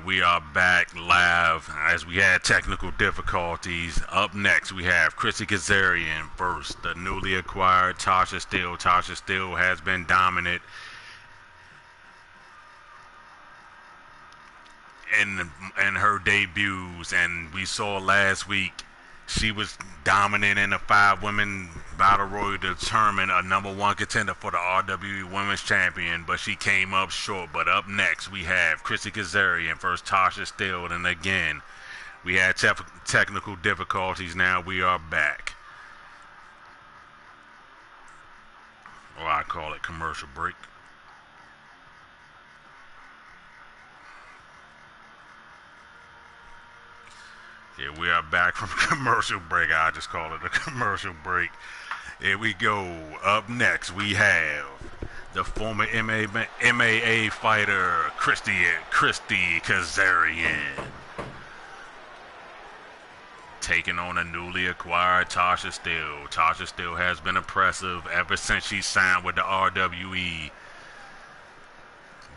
We are back live as we had technical difficulties. Up next, we have Chrissy Kazarian versus the newly acquired Tasha Steele. Tasha Steele has been dominant in her debuts, and we saw last week she was dominant in the 5-women battle royal to determine a number 1 contender for the RWE Women's Champion, but she came up short. But up next, we have Chrissy Kazarian versus Tasha Steele, and again, we had technical difficulties. Now we are back. Or I call it commercial break. Yeah, we are back from commercial break. I just call it a commercial break. Here we go. Up next, we have the former MAA fighter, Christy Kazarian, taking on a newly acquired Tasha Steele. Tasha Steele has been impressive ever since she signed with the RWE.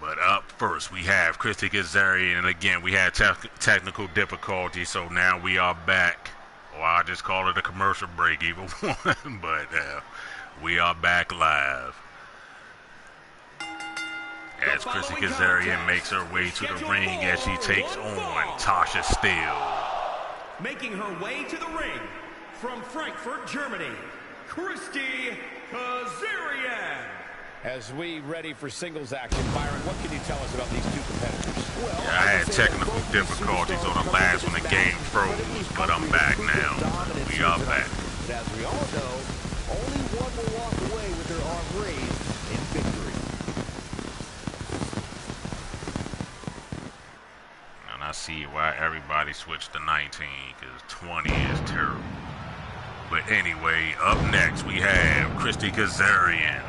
But up first, we have Christy Kazarian, and again, we had technical difficulties, so now we are back. Or I'll just call it a commercial break, either one. But we are back live as Christy Kazarian makes her way to the ring as she takes on Tasha Steele. Making her way to the ring from Frankfurt, Germany, Christy Kazarian. As we ready for singles action, Byron, what can you tell us about these two competitors? Well, yeah, I had technical difficulties on the last one. The game froze, but I'm back now. We are back. But as we all know, only one will walk away with their arm raised in victory. And I see why everybody switched to 19, because 20 is terrible. But anyway, up next we have Christy Kazarian.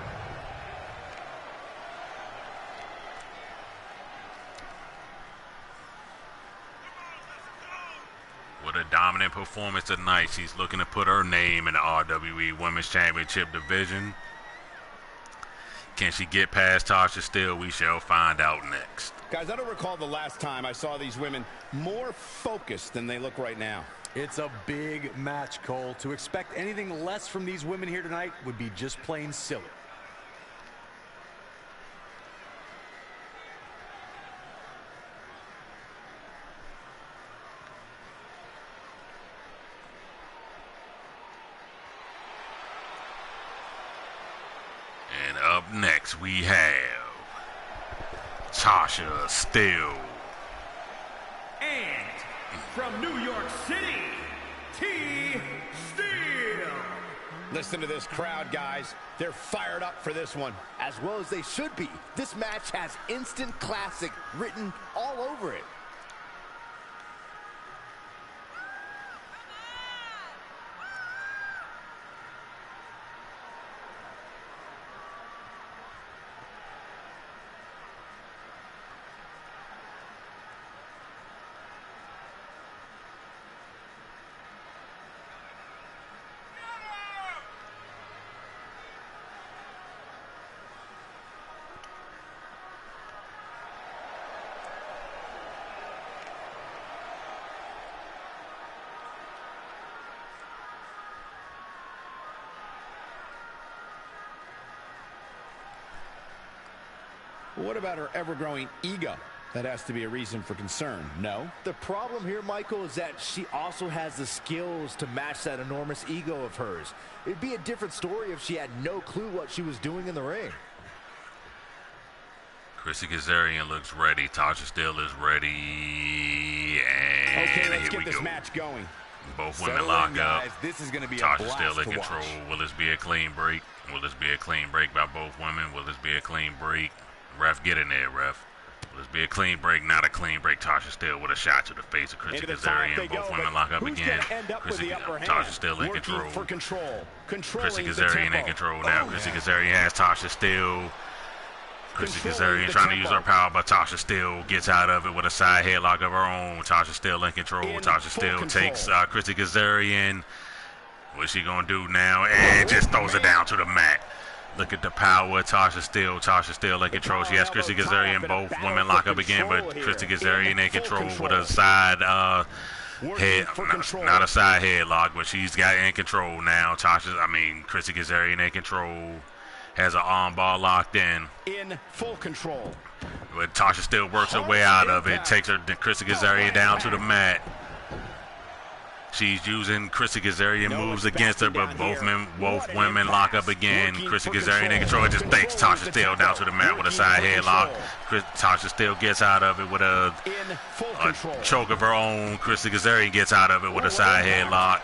With a dominant performance tonight, she's looking to put her name in the RWE Women's Championship division. Can she get past Tasha Steele? We shall find out next. Guys, I don't recall the last time I saw these women more focused than they look right now. It's a big match, Cole. To expect anything less from these women here tonight would be just plain silly. And up next, we have Tasha Steele. And from New York City, T-Steele. Listen to this crowd, guys. They're fired up for this one. As well as they should be. This match has instant classic written all over it. What about her ever-growing ego? That has to be a reason for concern, no? The problem here, Michael, is that she also has the skills to match that enormous ego of hers. It'd be a different story if she had no clue what she was doing in the ring. Chrissy Kazarian looks ready. Tasha Steele is ready. And okay, let's here get we this go. match going. Both women lock up. Guys, this is going to be Tasha a Steele blast in to control. watch. Will this be a clean break? Will this be a clean break by both women? Will this be a clean break? Ref, get in there, ref. Will this be a clean break? Not a clean break. Tasha Steele with a shot to the face of Chrissy Kazarian. Both women lock up again. Tasha Steele in control. Chrissy Kazarian in control now. Chrissy Kazarian has Tasha Steele. Chrissy Kazarian trying to use her power, but Tasha Steele gets out of it with a side headlock of her own. Tasha Steele in control. Tasha Steele takes Chrissy Kazarian. What's she going to do now? And just throws it down to the mat. Look at the power of Tasha Steele. Tasha Steele in control. She has Chrissy Kazarian. Both women lock up again, but Chrissy Kazarian in control with a side head, not a side headlock, but she's got in control now. Chrissy Kazarian in control. Has an arm bar locked in. In full control. But Tasha Steele works her way out of it. Takes her Chrissy Kazarian down to the mat. She's using Chrissy Kazarian moves against her, but both women lock up again. Chrissy Kazarian in control. Just takes Tasha Steele down to the mat with a side headlock. Tasha Steele gets out of it with a choke of her own. Chrissy Kazarian gets out of it with a side headlock.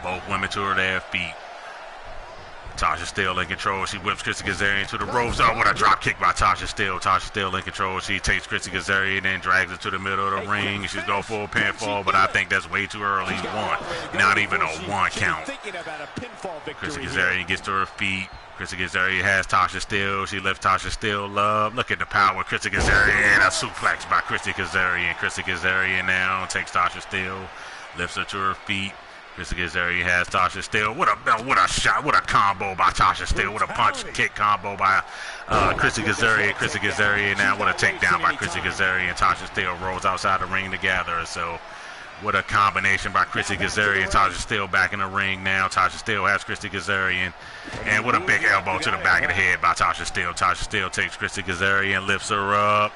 Both women to their feet. Tasha Steele in control. She whips Chrissy Kazarian to the ropes. Oh, what a drop kick by Tasha Steele. Tasha Steele in control. She takes Chrissy Kazarian and drags her to the middle of the ring. She's going for a pinfall, but I think that's way too early. Not even a one count. Chrissy Kazarian gets to her feet. Chrissy Kazarian has Tasha Steele. She lifts Tasha Steele up. Look at the power of Chrissy Kazarian. A suplex by Chrissy Kazarian. Chrissy Kazarian now takes Tasha Steele, lifts her to her feet. Chrissy Kazarian has Tasha Steele. What a shot. What a combo by Tasha Steele. What a punch kick combo by Chrissy Kazarian. Chrissy Kazarian now. What a takedown by Chrissy Kazarian. Tasha Steele rolls outside the ring together. So what a combination by Chrissy Kazarian. Tasha Steele back in the ring now. Tasha Steele has Chrissy Kazarian. And what a big elbow to the back of the head by Tasha Steele. Tasha Steele takes Chrissy Kazarian, lifts her up.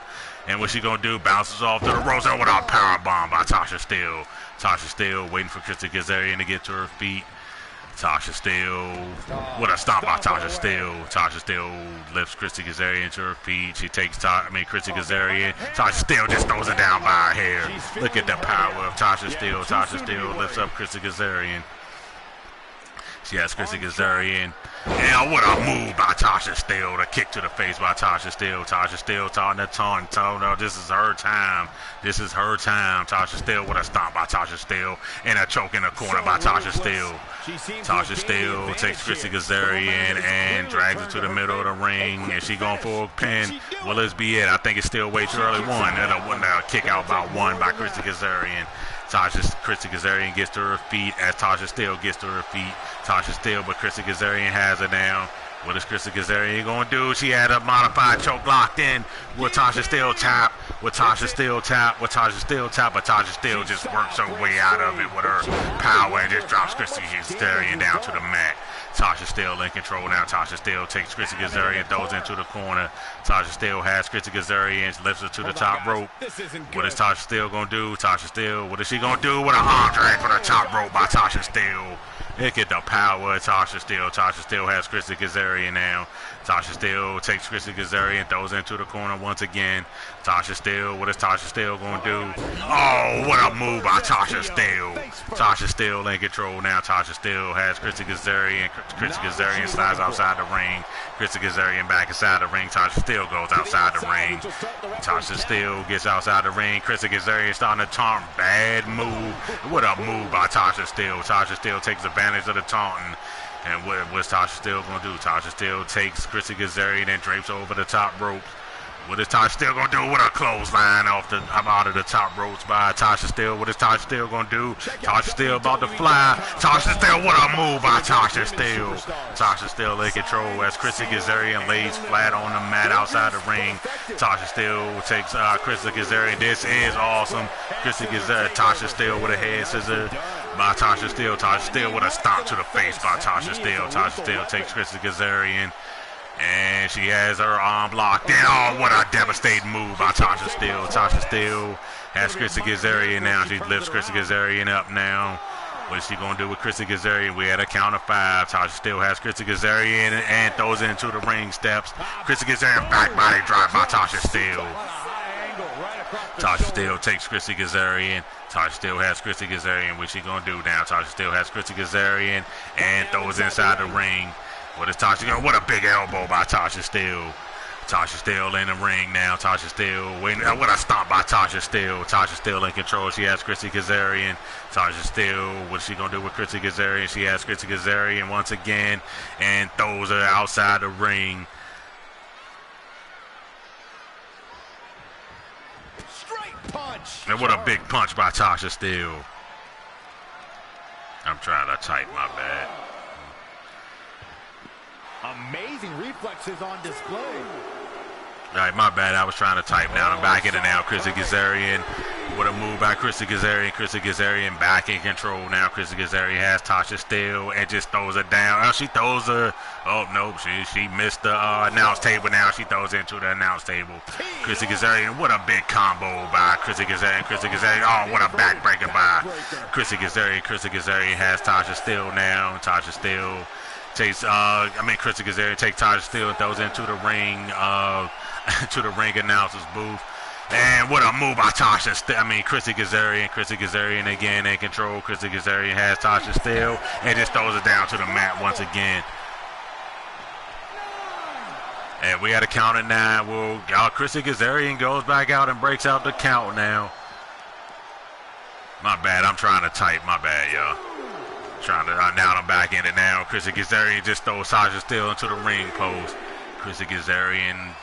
And what's she going to do? Bounces off to the ropes. And what a power bomb by Tasha Steele. Tasha Steele waiting for Chrissy Kazarian to get to her feet. Tasha Steele. What a stomp by Tasha Steele. Tasha Steele lifts Chrissy Kazarian to her feet. She takes Chrissy Kazarian. Tasha Steele just throws her down by her hair. Look at the power of Tasha Steele. Tasha Steele lifts up Chrissy Kazarian. She has Chrissy Kazarian. And what a move by Tasha Steele. The kick to the face by Tasha Steele. Tasha Steele taunting the taunt. No, this is her time. This is her time. Tasha Steele with a stomp by Tasha Steele. And a choke in the corner by Tasha Steele. Tasha Steele takes Chrissy Kazarian and drags her to the middle of the ring. And she going for a pin. Will this be it? I think it's still way too early. One. And a kick out by one by Chrissy Kazarian. Chrissy Kazarian gets to her feet as Tasha Steele gets to her feet. Tasha Steele, but Chrissy Kazarian has her down. What is Chrissy Kazarian going to do? She had a modified choke locked in. Will Tasha Steele tap? Will Tasha Steele tap? Will Tasha Steele tap? But Tasha Steele just works her way out of it with her power and just drops Chrissy Kazarian down to the mat. Tasha Steele in control now. Tasha Steele takes Chrissy Kazarian, throws into the corner. Tasha Steele has Chrissy Kazarian, lifts her to the top rope. What is Tasha Steele going to do? Tasha Steele, what is she going to do? With an arm drag for the top rope by Tasha Steele. Look at the power of Tasha Steele. Tasha Steele has Chrissy Kazarian now. Tasha Steele takes Chrissy Kazarian, throws into the corner once again. Tasha Steele, what is Tasha Steele going to do? Oh, what a move by Tasha Steele. Tasha Steele in control now. Tasha Steele has Chrissy Kazarian. Chrissy Kazarian slides outside the ring. Chrissy Kazarian back inside the ring. Tasha Steele goes outside the ring. Tasha Steele gets outside the ring. Chrissy Kazarian starting to taunt. Bad move. What a move by Tasha Steele. Tasha Steele takes advantage of the taunting. And what's Tasha Steele going to do? Tasha Steele takes Chrissy Kazarian and drapes over the top ropes. What is Tasha Steele going to do? With a clothesline out of the top ropes by Tasha Steele. What is Tasha Steele going to do? Tasha Steele about to fly. Tasha Steele, what a move by Tasha Steele. Tasha Steele in control as Chrissy Kazarian lays flat on the mat outside the ring. Tasha Steele takes Chrissy Kazarian. This is awesome. Chrissy Kazarian, Tasha Steele with a head scissor by Tasha Steele. Tasha Steele with a stomp to the face by Tasha Steele. Tasha Steele takes Chrissy Kazarian. And she has her arm locked in. Oh, what a devastating move by Tasha Steele. Tasha Steele has Chrissy Kazarian now. She lifts Chrissy Kazarian up now. What is she going to do with Chrissy Kazarian? We had a count of 5. Tasha Steele has Chrissy Kazarian and throws it into the ring steps. Chrissy Kazarian back body drop by Tasha Steele. Tasha Steele takes Chrissy Kazarian. Tasha Steele has Chrissy Kazarian. What's she going to do now? Tasha Steele has Chrissy Kazarian and throws inside the ring. What is Tasha going? What a big elbow by Tasha Steele. Tasha Steele in the ring now. Tasha Steele waiting. What a stomp by Tasha Steele. Tasha Steele in control. She has Chrissy Kazarian. Tasha Steele, what is she going to do with Chrissy Kazarian? She has Chrissy Kazarian once again and throws her outside the ring. Straight punch. And what a big punch by Tasha Steele. I'm trying to type, my bad. Amazing reflexes on display. All right, my bad. I was trying to type down. I'm back in it now. Chrissy Kazarian with a move by Chrissy Kazarian. Chrissy Kazarian back in control now. Chrissy Kazarian has Tasha Steele and just throws her down. Oh, she throws her. Oh, nope. She missed the announce table now. She throws into the announce table. Chrissy Kazarian, what a big combo by Chrissy Kazarian. Chrissy Kazarian, oh, what a backbreaker by Chrissy Kazarian. Chrissy Kazarian has Tasha Steele now. Tasha Steele takes, Chrissy Kazarian takes Tasha Steele and throws into the ring, to the ring announcer's booth. And what a move by Tasha Steele. Chrissy Kazarian. Chrissy Kazarian again in control. Chrissy Kazarian has Tasha Steele and just throws it down to the mat once again. And we had a count at 9. Well, Chrissy Kazarian goes back out and breaks out the count now. My bad. I'm trying to type. My bad, y'all. Now I'm back in it now. Chrissy Kazarian just throws Tasha Steele into the ring post. Chrissy Kazarian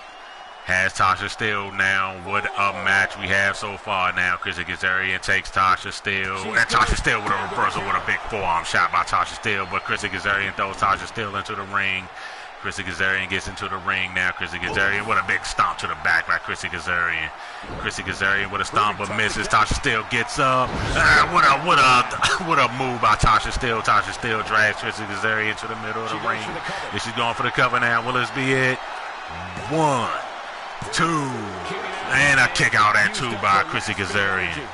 has Tasha Steele now. What a match we have so far now. Chrissy Kazarian takes Tasha Steele. And Tasha Steele with a reversal with a big forearm shot by Tasha Steele. But Chrissy Kazarian throws Tasha Steele into the ring. Chrissy Kazarian gets into the ring now. Chrissy Kazarian, what a big stomp to the back by Chrissy Kazarian. Chrissy Kazarian with a stomp but misses. Tasha Steele gets up. What a move by Tasha Steele. Tasha Steele drags Chrissy Kazarian to the middle of the ring. And she's going for the cover now. Will this be it? 1, 2, and a kick out at 2 by Chrissy Kazarian.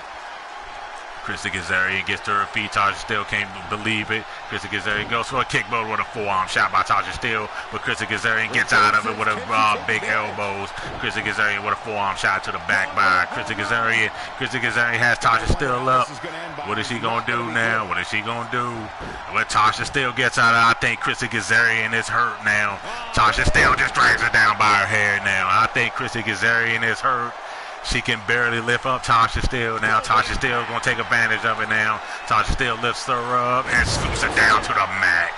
Chrissy Kazarian gets to her feet. Tasha Steele can't believe it. Chrissy Kazarian goes for a kick, but with a forearm shot by Tasha Steele. But Chrissy Kazarian gets out of it with a big elbows. Chrissy Kazarian with a forearm shot to the back by Chrissy Kazarian. Chrissy Kazarian has Tasha Steele up. What is she going to do now? What is she going to do? When Tasha Steele gets out of it, I think Chrissy Kazarian is hurt now. Tasha Steele just drags her down by her hair now. I think Chrissy Kazarian is hurt. She can barely lift up Tasha Steele now. Tasha Steele going to take advantage of it now. Tasha Steele lifts her up and scoops her down to the mat.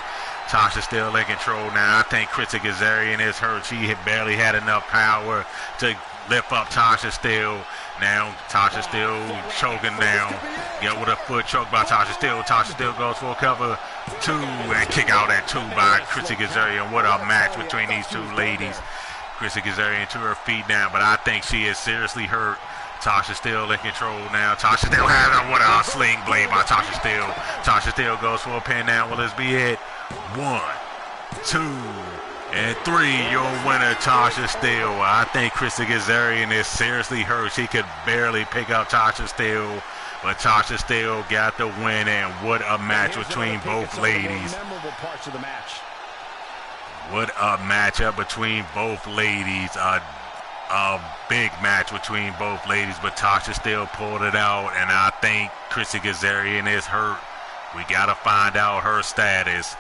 Tasha Steele in control now. I think Chrissy Kazarian is hurt. She had barely had enough power to lift up Tasha Steele. Now Tasha Steele choking down. With a foot choke by Tasha Steele. Tasha Steele goes for a cover 2 and kick out at 2 by Chrissy Kazarian. What a match between these two ladies. Chrissy Kazarian to her feet now, but I think she is seriously hurt. Tasha Steele in control now. Tasha Steele has her with a sling blade by Tasha Steele. Tasha Steele goes for a pin now. Will this be it? 1, 2, and 3. Your winner, Tasha Steele. I think Chrissy Kazarian is seriously hurt. She could barely pick up Tasha Steele, but Tasha Steele got the win, and what a match between both ladies. Memorable parts of the match. What a matchup between both ladies. A big match between both ladies, but Tasha Steele pulled it out, and I think Chrissy Kazarian is hurt. We got to find out her status.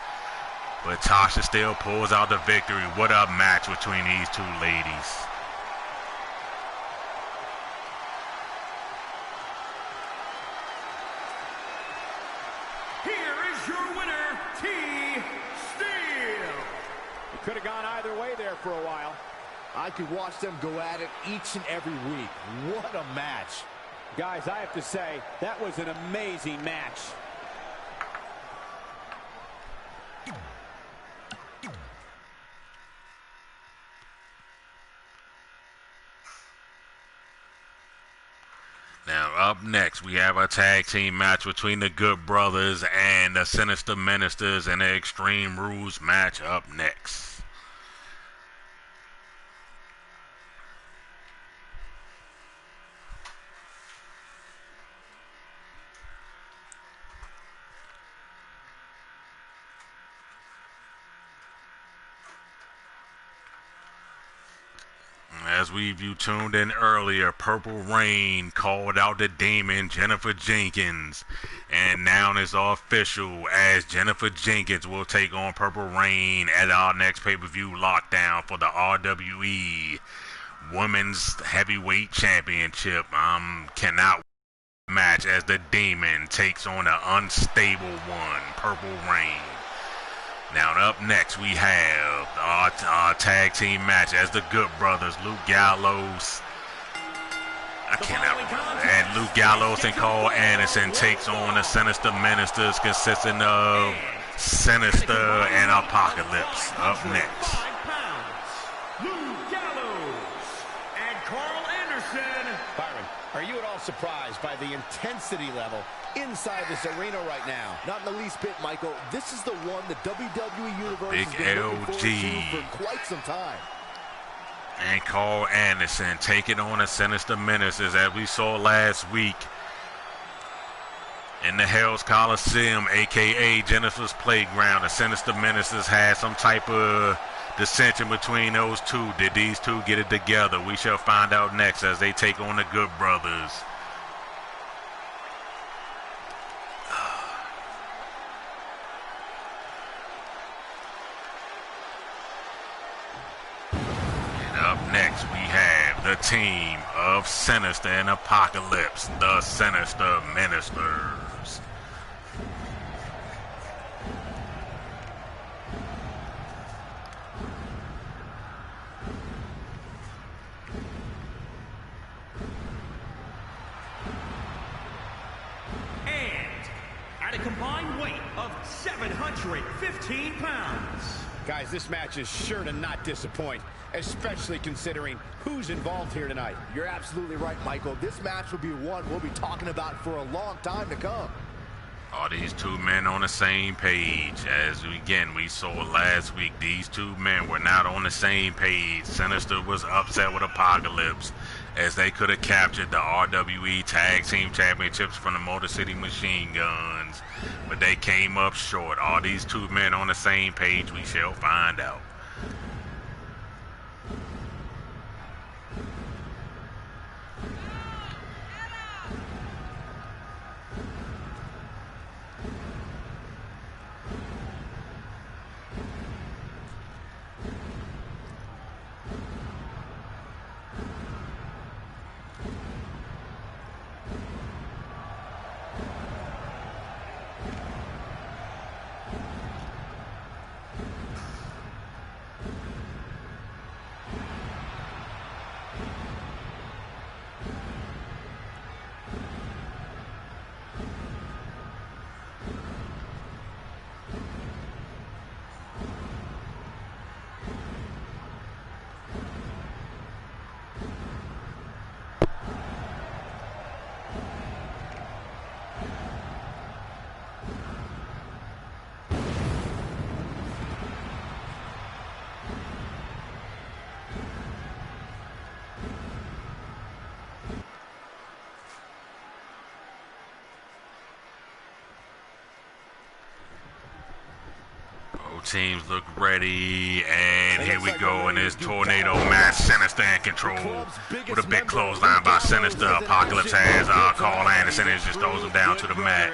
But Tasha Steele pulls out the victory. What a match between these two ladies. Could have gone either way there for a while. I could watch them go at it each and every week. What a match. Guys, I have to say, that was an amazing match. Now, up next, we have a tag team match between the Good Brothers and the Sinister Ministers, and the Extreme Rules match up next. As you tuned in earlier, Purple Rain called out the Demon, Jennifer Jenkins. And now it's official, as Jennifer Jenkins will take on Purple Rain at our next pay-per-view lockdown for the RWE Women's Heavyweight Championship. Cannot match as the Demon takes on an unstable one, Purple Rain. Now up next we have our tag team match as the Good Brothers, Luke Gallows. And Luke Gallows and Cole Anderson takes on the Sinister Ministers, consisting of Sinister and Apocalypse up next. Byron, are you at all surprised by the intensity level inside this arena right now? Not in the least bit, Michael. This is the one the WWE Universe Big has been looking forward LG. to for quite some time. And Carl Anderson taking on the Sinister Menaces as we saw last week in the Hell's Coliseum, a.k.a. Jennifer's Playground. The Sinister Menaces had some type of dissension between those two. Did these two get it together? We shall find out next as they take on the Good Brothers. And up next we have the team of Sinister and Apocalypse, the Sinister Ministers. At a combined weight of 715 pounds. Guys, this match is sure to not disappoint, especially considering who's involved here tonight. You're absolutely right, Michael. This match will be one we'll be talking about for a long time to come. Are these two men on the same page? As we saw last week, these two men were not on the same page. Sinister was upset with Apocalypse as they could have captured the RWE Tag Team Championships from the Motor City Machine Guns, but they came up short. Are these two men on the same page? We shall find out. Teams look ready, and here we go in this tornado match. Sinister in control with a big clothesline by Sinister. Apocalypse has Carl Anderson and just throws him down to the mat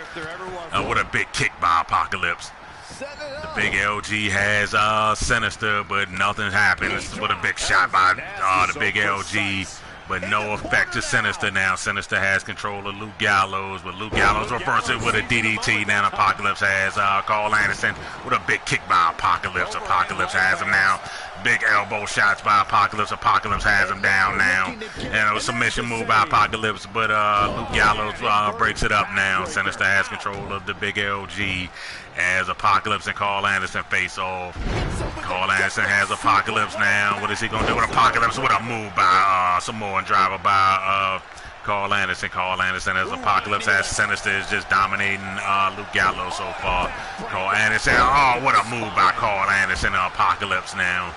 with a big kick by Apocalypse. The big LG has Sinister, but nothing happens with a big shot by the big LG. But no effect to Sinister now. Sinister has control of Luke Gallows, but Luke Gallows reverses with a DDT. Now Apocalypse has Carl Anderson with a big kick by Apocalypse. Apocalypse has him now. Big elbow shots by Apocalypse. Apocalypse has him down now. And a submission move by Apocalypse, but Luke Gallows breaks it up now. Sinister has control of the big LG as Apocalypse and Carl Anderson face off. Carl Anderson has Apocalypse now. What is he going to do with Apocalypse? With a move by Samoan driver by Carl Anderson. Carl Anderson as Apocalypse has Sinister is just dominating Luke Gallows so far. Carl Anderson, what a move by Carl Anderson and Apocalypse now.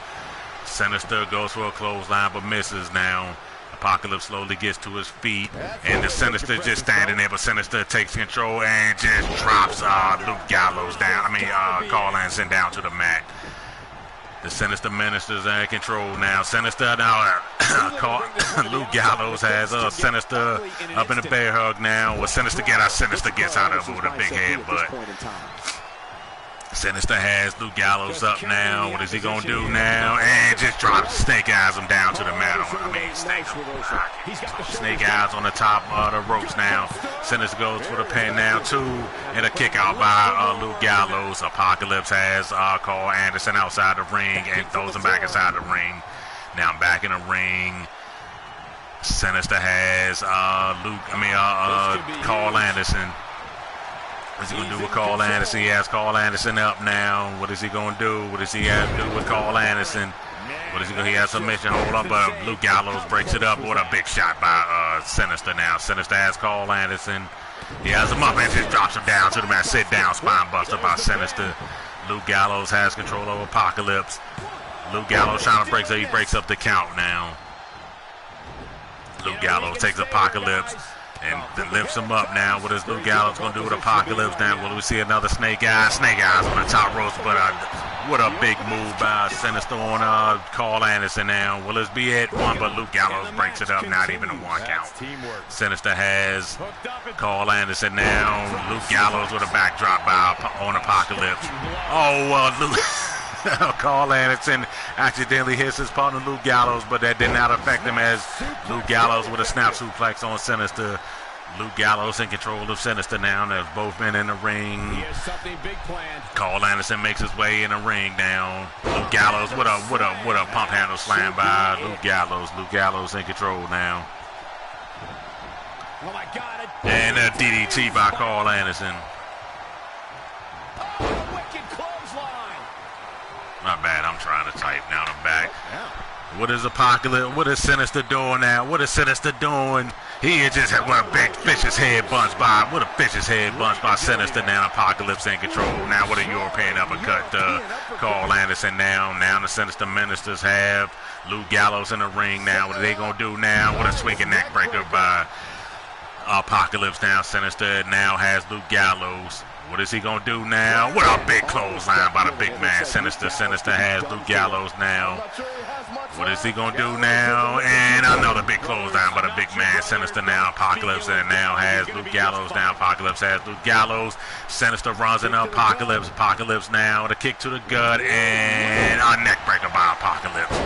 Sinister goes for a clothesline but misses now. Apocalypse slowly gets to his feet, and the Sinister just standing there, but Sinister takes control and just drops Luke Gallows down. Carl Anderson down to the mat. The Sinister Ministers are in control now. Sinister now, Luke Gallows has Sinister up in the bear hug now. What Sinister get out? Sinister gets out of it with a big headbutt. Sinister has Luke Gallows up now. What is he going to do now? And just drops Snake Eyes him down to the mat. Snake Eyes on the top of the ropes now. Sinister goes for the pin now, too. And a kick out by Luke Gallows. Apocalypse has Carl Anderson outside the ring and throws him back inside the ring. Now back in the ring. Sinister has Carl Anderson. What's he going to do with Carl Anderson? He has Carl Anderson up now. What is he going to do? What does he have to do with Carl Anderson? What is he going to? He has submission. Hold up, but Luke Gallows breaks it up. What a big shot by Sinister now. Sinister has Carl Anderson. He has him up and just drops him down to the mat. Sit down, spine buster by Sinister. Luke Gallows has control of Apocalypse. Luke Gallows trying to break, so he breaks up the count now. Luke Gallows takes Apocalypse and then lifts him up now. What is Luke Gallows going to do with Apocalypse now? Will we see another Snake Eyes? Snake Eyes on the top ropes, but what a big move by Sinister on Carl Anderson now. Will this be it? One, but Luke Gallows breaks it up, not even a one count. Sinister has Carl Anderson now. Luke Gallows with a backdrop on Apocalypse. Oh, Luke. Carl Anderson accidentally hits his partner Luke Gallows, but that did not affect him as Luke Gallows with a snap suplex on Sinister. Luke Gallows in control of Sinister now. There's both men in the ring. Carl Anderson makes his way in the ring now. Luke Gallows with a pump handle slam by Luke Gallows. Luke Gallows in control now. Oh my God! And a DDT by Carl Anderson. My bad, I'm trying to type. Now I'm back. What is Apocalypse? What is Sinister doing now? What is Sinister doing? He just had one big vicious head bunch by. What a vicious head bunch by Sinister now. Apocalypse in control. Now what a European uppercut Carl Anderson now. Now the Sinister Ministers have Luke Gallows in the ring now. What are they going to do now? What a swinging neck breaker by Apocalypse now. Sinister now has Luke Gallows. What is he going to do now? What a big clothesline by the big man. Sinister has Luke Gallows now. What is he going to do now? And another big clothesline by the big man. Sinister now. Apocalypse and now has Luke Gallows now. Apocalypse has Luke Gallows. Sinister runs into Apocalypse. Apocalypse now with a kick to the gut and a neck breaker by Apocalypse.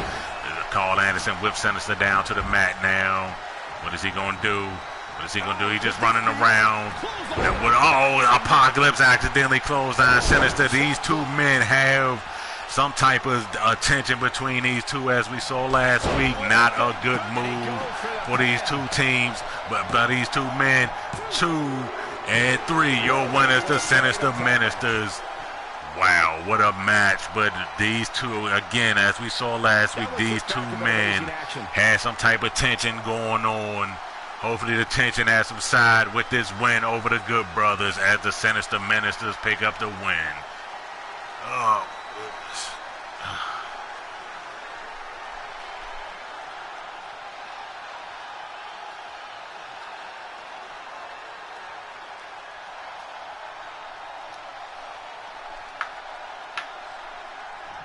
Carl Anderson whips Sinister down to the mat now. What is he going to do? What is he going to do? He's just running around. And Apocalypse accidentally clothesline Sinister. These two men have some type of tension between these two, as we saw last week. Not a good move for these two teams, but by these two men. 2 and 3, your winners, the Sinister Ministers. Wow, what a match. But these two, again, as we saw last week, these two men had some type of tension going on. Hopefully the tension has subsided with this win over the Good Brothers as the Sinister Ministers pick up the win. Oh, goodness.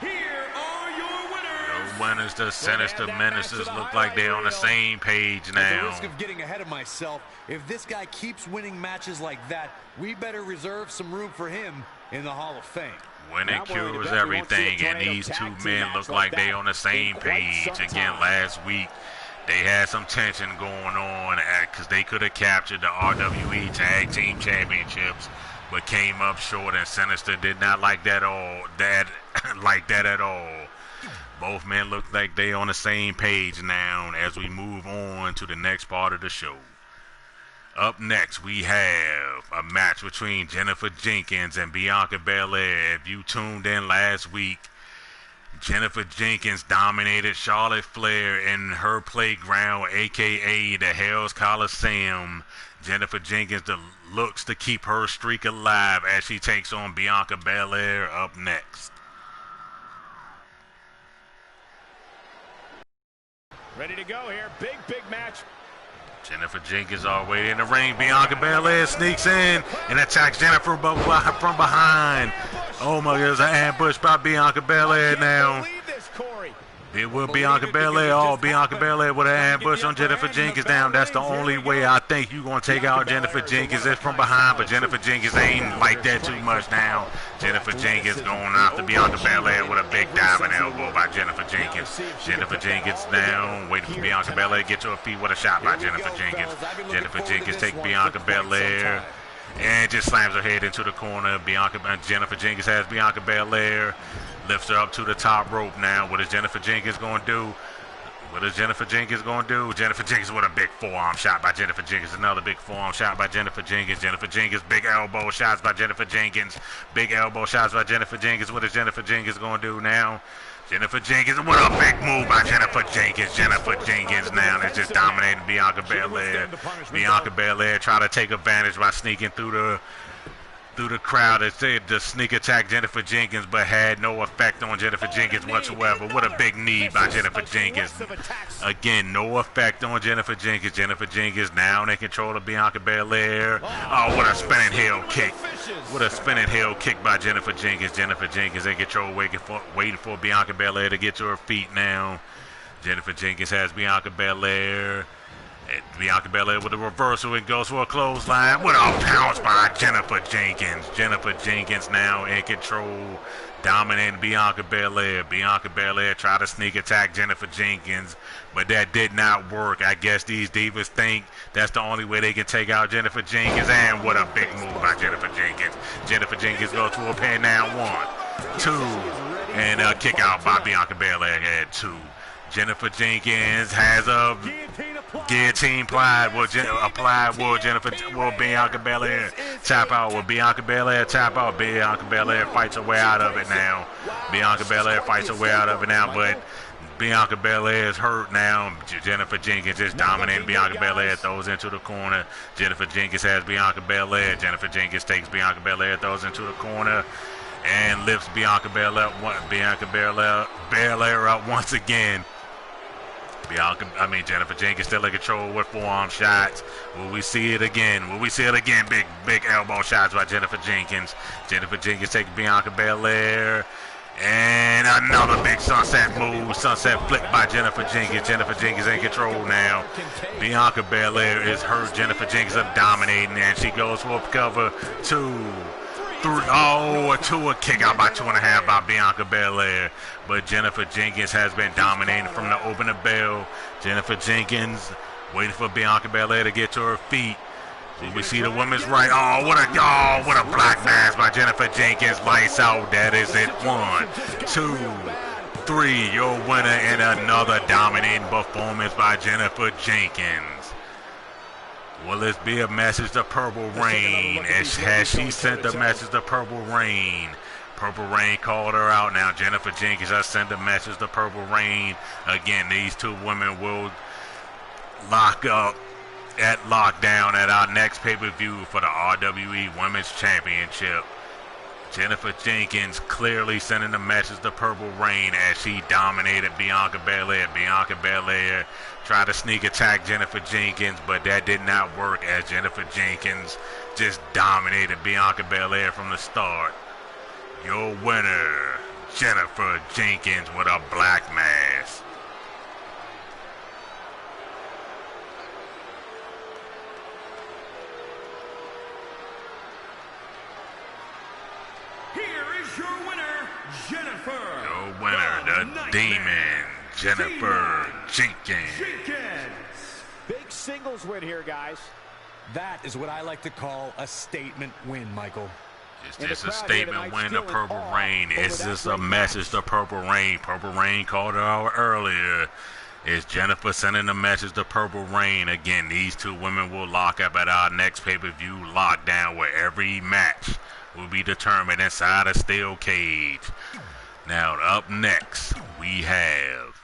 Here are your winners. The winners, the Sinister Ministers, look like they're on the same page now. At the risk of getting ahead of myself, if this guy keeps winning matches like that, we better reserve some room for him in the Hall of Fame. Winning cures everything, and these two men look like they're on the same page. Again, last week, they had some tension going on because they could have captured the RWE Tag Team Championships, but came up short, and Sinister did not like that at all. Both men look like they on the same page now as we move on to the next part of the show. Up next, we have a match between Jennifer Jenkins and Bianca Belair. If you tuned in last week, Jennifer Jenkins dominated Charlotte Flair in her playground, a.k.a. the Hell's Coliseum. Jennifer Jenkins looks to keep her streak alive as she takes on Bianca Belair up next. Ready to go here. Big match. Jennifer Jenkins already in the ring. Bianca Belair sneaks in and attacks Jennifer from behind. Oh my God, there's an ambush by Bianca Belair now. It will Bianca Belair. Oh, Bianca Belair with an ambush on Jennifer Jenkins down. That's the only way I think you're going to take out Jennifer Jenkins is from behind, but Jennifer Jenkins ain't like that too much now. Jennifer Jenkins going after Bianca Belair with a big diving elbow by Jennifer Jenkins. Jennifer Jenkins down, waiting for Bianca Belair to get to her feet with a shot by Jennifer Jenkins. Jennifer Jenkins take Bianca Belair and just slams her head into the corner. Jennifer Jenkins has Bianca Belair. Lifts her up to the top rope now. What is Jennifer Jenkins going to do? What is Jennifer Jenkins going to do? Jennifer Jenkins with a big forearm shot by Jennifer Jenkins. Another big forearm shot by Jennifer Jenkins. Jennifer Jenkins, big elbow shots by Jennifer Jenkins. Big elbow shots by Jennifer Jenkins. What is Jennifer Jenkins going to do now? Jennifer Jenkins, what a big move by Jennifer Jenkins. Jennifer Jenkins now is just dominating Bianca Belair. Bianca Belair trying to take advantage by sneaking through the crowd. It said to sneak attack Jennifer Jenkins, but had no effect on Jennifer Jenkins whatsoever. What a big knee by Jennifer Jenkins. Again, no effect on Jennifer Jenkins. Jennifer Jenkins now in control of Bianca Belair. Oh, what a spinning heel kick. What a spinning heel kick by Jennifer Jenkins. Jennifer Jenkins in control, waiting for Bianca Belair to get to her feet now. Jennifer Jenkins has Bianca Belair. Bianca Belair with a reversal and goes for a clothesline. What a pounce by Jennifer Jenkins. Jennifer Jenkins now in control, dominating Bianca Belair. Bianca Belair tried to sneak attack Jennifer Jenkins, but that did not work. I guess these divas think that's the only way they can take out Jennifer Jenkins. And what a big move by Jennifer Jenkins. Jennifer Jenkins goes to a pin now. 1, 2, and a kick out by Bianca Belair at 2. Jennifer Jenkins has a guillotine applied. Will Bianca Belair tap out? Will Bianca Belair tap out? Bianca Belair fights her way out of it now. Bianca Belair fights her way out of it now, but Bianca Belair is hurt now. Jennifer Jenkins is dominating. Bianca Belair throws into the corner. Jennifer Jenkins has Bianca Belair. Jennifer Jenkins takes Bianca Belair, throws into the corner, and lifts Bianca Belair up once again. Jennifer Jenkins still in control with forearm shots. Will we see it again? Will we see it again? Big elbow shots by Jennifer Jenkins. Jennifer Jenkins takes Bianca Belair. And another big sunset move. Sunset flick by Jennifer Jenkins. Jennifer Jenkins in control now. Bianca Belair is hurt. Jennifer Jenkins is dominating, and she goes for a cover. 2, 3. Oh, a kick out by 2.5 by Bianca Belair. But Jennifer Jenkins has been dominating from the open the bell. Jennifer Jenkins waiting for Bianca Belair to get to her feet. We see the women's right. Oh, what a black mass by Jennifer Jenkins. Lights out. That is it. 1, 2, 3. Your winner in another dominating performance by Jennifer Jenkins. Will this be a message to Purple Rain? Has she sent the message to Purple Rain? Purple Rain called her out. Now Jennifer Jenkins has sent a message to Purple Rain. Again, these two women will lock up at lockdown at our next pay-per-view for the RWE Women's Championship. Jennifer Jenkins clearly sending a message to Purple Rain as she dominated Bianca Belair. Bianca Belair tried to sneak attack Jennifer Jenkins, but that did not work as Jennifer Jenkins just dominated Bianca Belair from the start. Your winner, Jennifer Jenkins with a black mask. Your winner, the Demon, Jennifer Jenkins. Big singles win here, guys. That is what I like to call a statement win, Michael. Is this a statement win to Purple Rain? Is this a message to Purple Rain? Purple Rain called her out earlier. Is Jennifer sending a message to Purple Rain? Again, these two women will lock up at our next pay-per-view lockdown where every match will be determined inside a steel cage. Now, up next, we have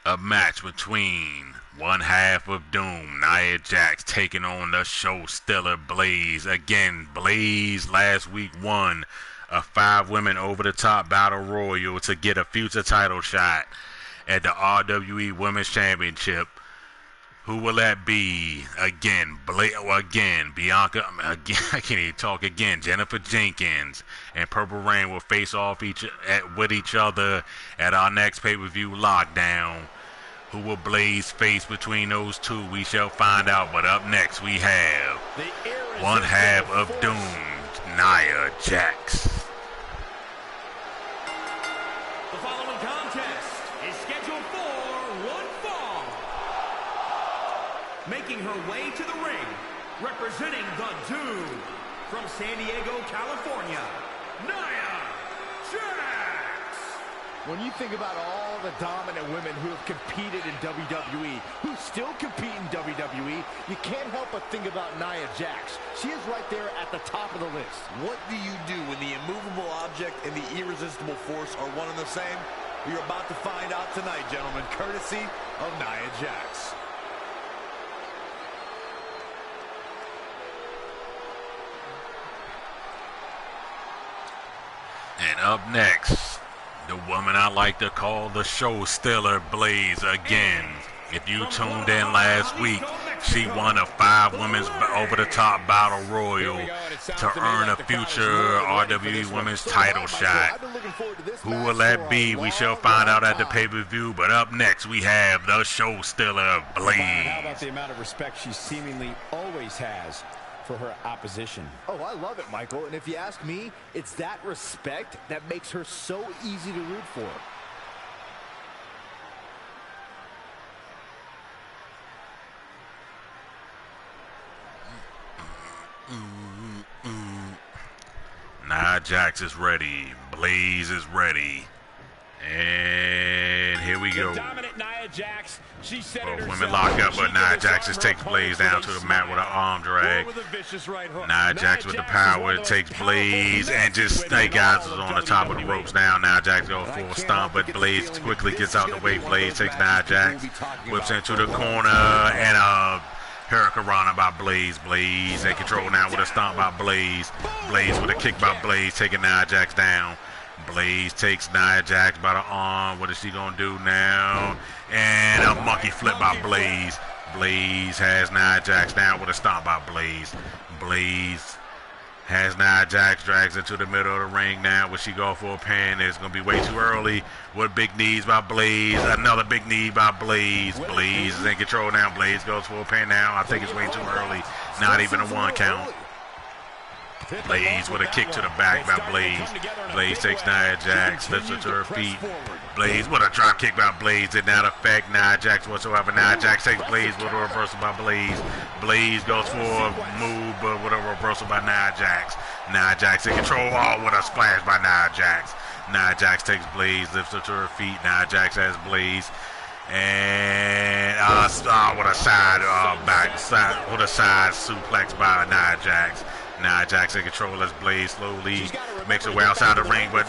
a match between one half of Doom, Nia Jax, taking on the show stealer Blaze. Again, Blaze last week won a 5-women over-the-top battle royal to get a future title shot at the RWE Women's Championship. Who will that be? Again, Bianca, I can't even talk again. Jennifer Jenkins and Purple Rain will face off with each other at our next pay-per-view lockdown. Who will Blaze face between those two? We shall find out. But up next, we have one half of Doom, Nia Jax. The following contest is scheduled for one fall. Making her way to the ring, representing the Doom, from San Diego, California, Nia Jax. When you think about all the dominant women who have competed in WWE, who still compete in WWE, you can't help but think about Nia Jax. She is right there at the top of the list. What do you do when the immovable object and the irresistible force are one and the same? You're about to find out tonight, gentlemen, courtesy of Nia Jax. And up next, the woman I like to call the show stealer, Blaze, again. If you tuned in last week, she won a 5 women's over-the-top battle royal to earn a future RWE women's title shot. Who will that be? We shall find out at the pay-per-view. But up next, we have the show stealer, Blaze. How about the amount of respect she seemingly always has for her opposition? Oh, I love it, Michael. And if you ask me, it's that respect that makes her so easy to root for. Nia Jax is ready. Blaze is ready. And here we go. Both women lock up, but Nia Jax just takes Blaze down to the mat with an arm drag. Nia Jax with the power takes Blaze and just snake eyes is on the top of the ropes now. Nia Jax goes for a stomp, but Blaze quickly gets out the way. Blaze takes Nia Jax, whips into the corner, and Hurricanrana by Blaze. Blaze in control now with a stomp by Blaze. Blaze with a kick by Blaze, taking Nia Jax down. Blaze takes Nia Jax by the arm. What is she going to do now? And a monkey flip by Blaze. Blaze has Nia Jax down with a stomp by Blaze. Blaze has Nia Jax, drags into the middle of the ring now. Will she go for a pin? It's going to be way too early. With big knees by Blaze. Another big knee by Blaze. Blaze is in control now. Blaze goes for a pin now. I think it's way too early. Not even a 1 count. Blaze with a kick to the back by Blaze. Blaze takes Nia Jax, lifts her to her feet. Blaze with a drop kick by Blaze did not affect Nia Jax whatsoever. Nia Jax takes Blaze with a reversal by Blaze. Blaze goes for a move, but with a reversal by Nia Jax. Nia Jax in control, all with a splash by Nia Jax. Nia Jax takes Blaze, lifts her to her feet. Nia Jax has Blaze. And with a side with a side suplex by Nia Jax. Nia Jax in control as Blaze slowly makes her way outside the ring, but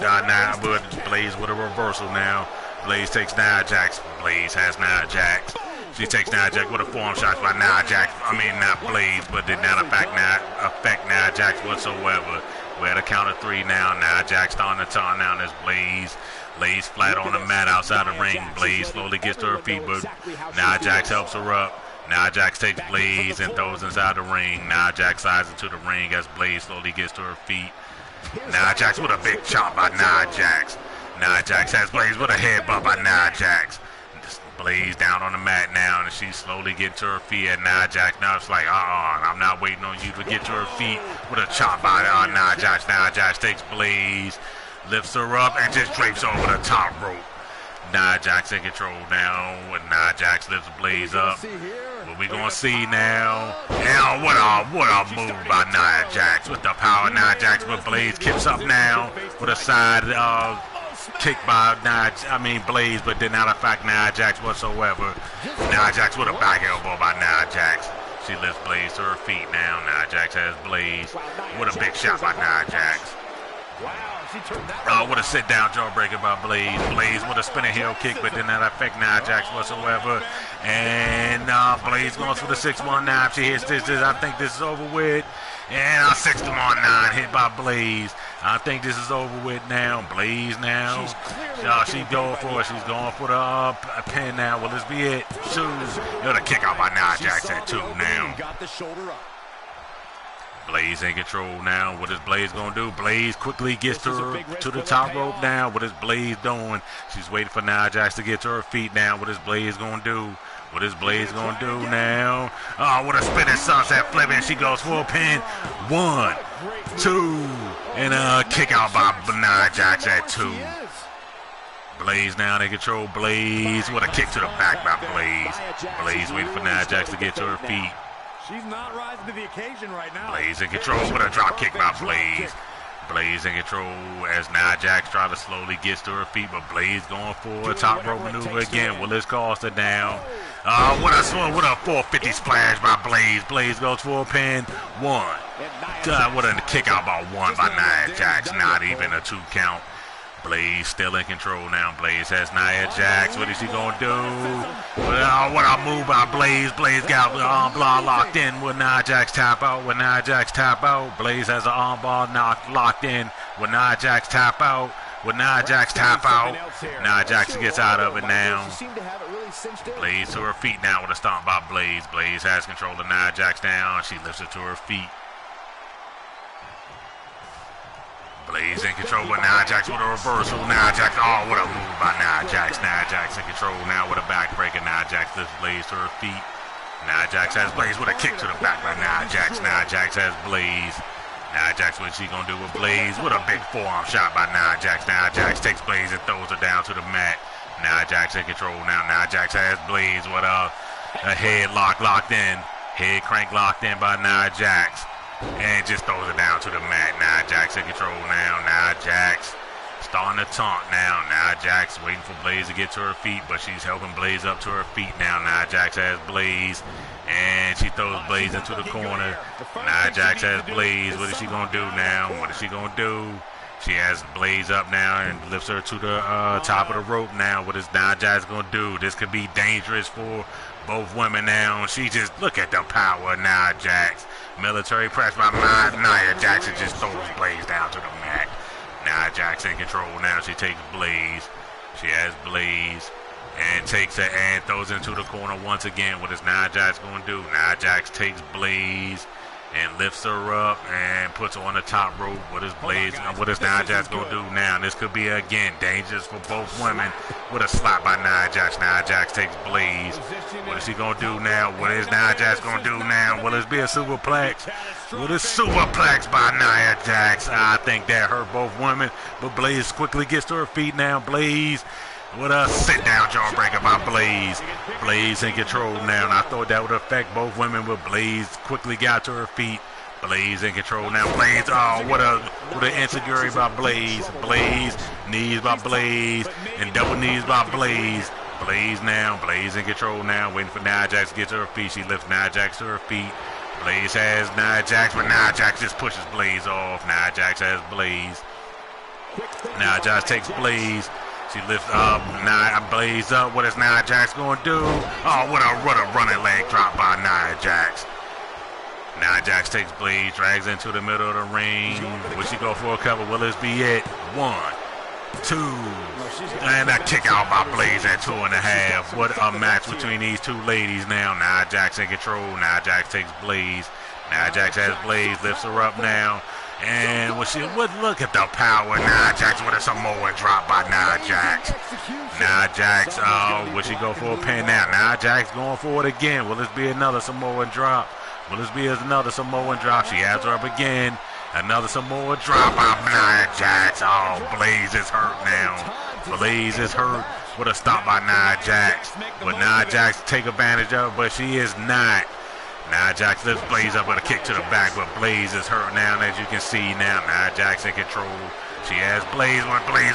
Blaze with a reversal now. Blaze takes Nia Jax. Blaze has Nia Jax. She takes Nia Jax with a forearm shot by Nia Jax. I mean, not Blaze, but did not affect Nia Jax whatsoever. We're at a count of 3 now. Nia Jax starting to turn down as Blaze lays flat on the mat outside the ring. Blaze slowly gets to her feet, but Nia Jax helps her up. Nia Jax takes Blaze and throws inside the ring. Nia Jax slides into the ring as Blaze slowly gets to her feet. Nia Jax with a big chop by Nia Jax. Nia Jax has Blaze with a headbutt by Nia Jax. Blaze down on the mat now, and she's slowly getting to her feet. And Nia Jax now it's like, I'm not waiting on you to get to her feet with a chop by Nia Jax. Nia Jax takes Blaze, lifts her up, and just drapes over the top rope. Nia Jax in control now. When Nia Jax lifts Blaze up, what we gonna see now? And what a move by Nia Jax with the power. Nia Jax with Blaze kicks up now with a side kick by Blaze, but did not affect Nia Jax whatsoever. Nia Jax with a back elbow by Nia Jax. She lifts Blaze to her feet now. Nia Jax has Blaze with a big shot by Nia Jax. With a sit-down jawbreaker by Blaze. Blaze with a spinning heel kick, but did not affect Nia Jax whatsoever. And Blaze goes for the 619. She hits this. I think this is over with. And a 619 hit by Blaze. I think this is over with now. Blaze now. She's going for it. She's going for the pin now. Will this be it? 2. Got a kick out by Nia Jax at 2 now. Got the shoulder up. Blaze in control now. What is Blaze going to do? Blaze quickly gets to the top rope now. What is Blaze doing? She's waiting for Nia Jax to get to her feet now. What is Blaze going to do? What is Blaze going to do now? With a spinning sunset flip, and she goes for a pin. 1, 2, and a kick out by Nia Jax at 2. Blaze now in control. Blaze with a kick to the back by Blaze. Blaze waiting for Nia Jax to get to her feet. She's not rising to the occasion right now. Blaze in control with a drop kick by Blaze. Blaze in control as Nia Jax try to slowly get to her feet, but Blaze going for a top rope maneuver again. Will this cost her down? What a 450 splash by Blaze. Blaze goes for a pin. One. What a kick out by one by Nia Jax. Not even a 2 count. Blaze still in control now. Blaze has Nia Jax. What is she going to do? What a move by Blaze. Blaze got armbar locked in. Will Nia Jax tap out? Will Nia Jax tap out? Blaze has an armbar locked in. Will Nia Jax tap out? Will Nia Jax tap out? Nia Jax gets out of it now. Blaze to her feet now with a stomp by Blaze. Blaze has control of Nia Jax down. She lifts her to her feet. Blaze in control with Nia Jax with a reversal. Nia Jax, what a move by Nia Jax. Nia Jax in control now with a backbreaker. Nia Jax lifts Blaze to her feet. Nia Jax has Blaze with a kick to the back by Nia Jax. Nia Jax has Blaze. Nia Jax, what she gonna do with Blaze? What a big forearm shot by Nia Jax. Nia Jax takes Blaze and throws her down to the mat. Nia Jax in control now. Nia Jax has Blaze with a head locked in. Head crank locked in by Nia Jax. And just throws it down to the mat. Nia Jax in control now. Nia Jax starting to taunt now. Nia Jax waiting for Blaze to get to her feet, but she's helping Blaze up to her feet now. Nia Jax has Blaze, and she throws Blaze into the corner. Nia Jax has Blaze. What is she going to do now? What is she going to do? She has Blaze up now and lifts her to the top of the rope now. What is Nia Jax going to do? This could be dangerous for both women now. She just, look at the power of Nia Jax. Military press by Nia Jax and just throws Blaze down to the mat. Nia Jax in control now. She takes Blaze. She has Blaze and takes it and throws into the corner once again. What is Nia Jax going to do? Nia Jax takes Blaze and lifts her up and puts her on the top rope. What is Blaze? What is Nia Jax going to do now? This could be, again, dangerous for both women. With a slap by Nia Jax. Nia Jax takes Blaze. What is she going to do now? What is Nia Jax going to do now? Will this be a superplex? Will this superplex by Nia Jax? I think that hurt both women, but Blaze quickly gets to her feet now. Blaze with a sit-down jawbreaker by Blaze. Blaze in control now, and I thought that would affect both women, but Blaze quickly got to her feet. Blaze in control now. Blaze, what an enziguri by Blaze. Blaze, knees by Blaze, and double knees by Blaze. Blaze now. Blaze in control now, waiting for Nia Jax to get to her feet. She lifts Nia Jax to her feet. Blaze has Nia Jax, but Nia Jax just pushes Blaze off. Nia Jax has Blaze. Nia Jax takes Blaze. She lifts up, Blaze up. What is Nia Jax going to do? What a running leg drop by Nia Jax. Nia Jax takes Blaze, drags into the middle of the ring. Will she go for a cover? Will this be it? 1, 2, and a kick out by Blaze at 2.5. What a match between these two ladies now. Nia Jax in control. Nia Jax takes Blaze. Nia Jax has Blaze, lifts her up now. And look at the power. Nia Jax with a Samoan drop by Nia Jax. Nia Jax, will she go for a pin now? Nia Jax going for it again. Will this be another Samoan drop? Will this be another Samoan drop? She has her up again. Another Samoan drop by Nia Jax. Blaze is hurt now. Blaze is hurt with a stop by Nia Jax. But Nia Jax take advantage of it, but she is not. Nia Jax lifts Blaze up with a kick to the back, but Blaze is hurt now, and as you can see now, Nia Jax in control. She has Blaze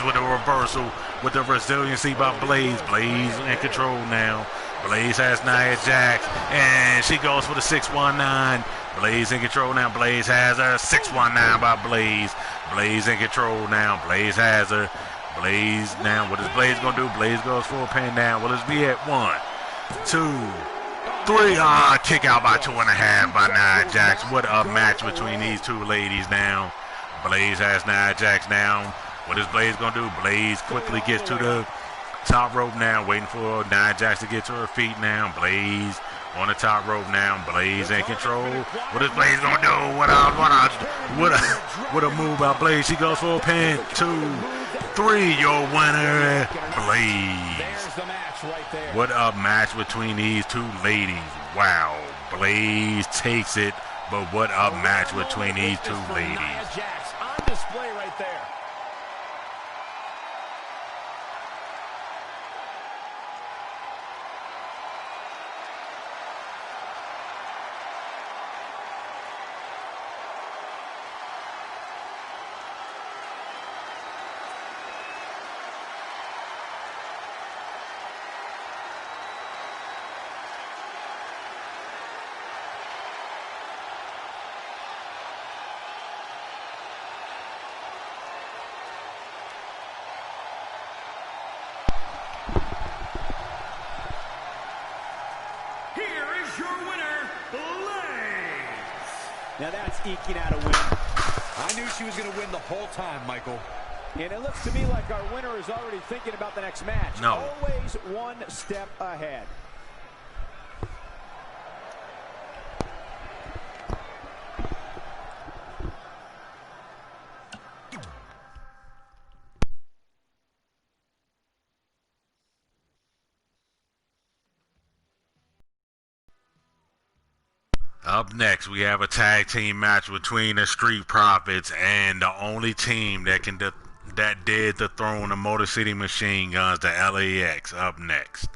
with a reversal, with the resiliency by Blaze. Blaze in control now. Blaze has Nia Jax, and she goes for the 619. Blaze in control now. Blaze has her. 619 by Blaze. Blaze in control now. Blaze has her. Blaze now. What is Blaze going to do? Blaze goes for a pin down. Will this be it? 1, 2, 3, kick out by 2.5 by Nia Jax. What a match between these two ladies now. Blaze has Nia Jax now. What is Blaze going to do? Blaze quickly gets to the top rope now, waiting for Nia Jax to get to her feet now. Blaze on the top rope now. Blaze in control. What is Blaze going to do? What a move by Blaze. She goes for a pin. 2, 3, your winner, Blaze. What a match between these two ladies. Wow. Blaze takes it, but what a match between these two ladies. On display right there. is your winner, Blaze. Now that's eking out a win. I knew she was going to win the whole time, Michael. And it looks to me like our winner is already thinking about the next match. No. Always one step ahead. Up next, we have a tag team match between the Street Profits and the only team that did dethrone the Motor City Machine Guns, the LAX. Up next.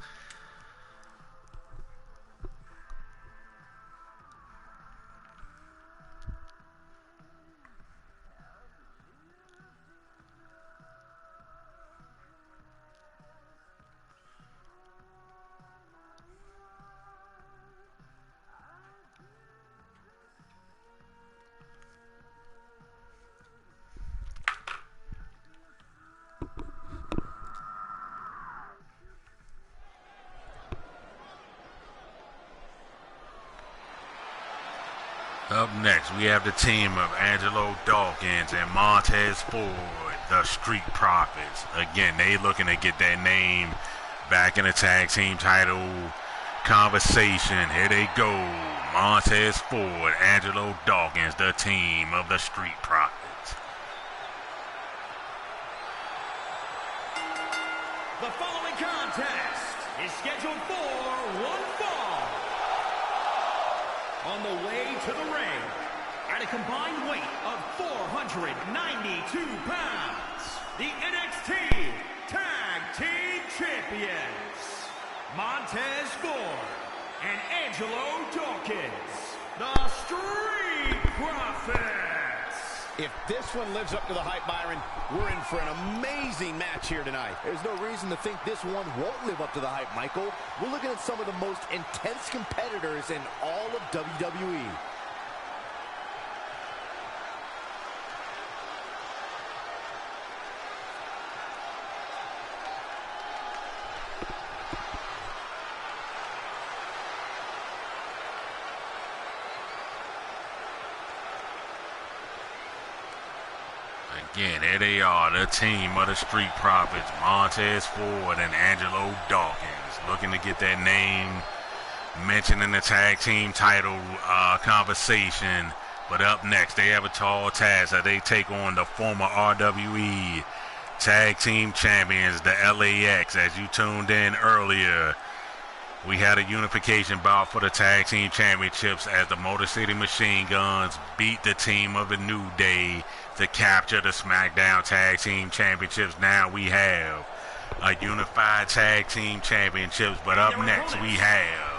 Up next, we have the team of Angelo Dawkins and Montez Ford, the Street Profits. Again, they looking to get their name back in the tag team title conversation. Here they go. Montez Ford, Angelo Dawkins, the team of the Street Profits. The following contest is scheduled for one fall. On the way to the ring, at a combined weight of 492 pounds, the NXT Tag Team Champions, Montez Ford and Angelo Dawkins, the Street Profits. If this one lives up to the hype, Byron, we're in for an amazing match here tonight. There's no reason to think this one won't live up to the hype, Michael. We're looking at some of the most intense competitors in all of WWE. Again, here they are, the team of the Street Profits, Montez Ford and Angelo Dawkins, looking to get their name mentioned in the tag team title conversation. But up next, they have a tall task as they take on the former RWE Tag Team Champions, the LAX. As you tuned in earlier, we had a unification bout for the Tag Team Championships as the Motor City Machine Guns beat the team of the New Day to capture the SmackDown Tag Team Championships. Now we have a unified Tag Team Championships, but up next we have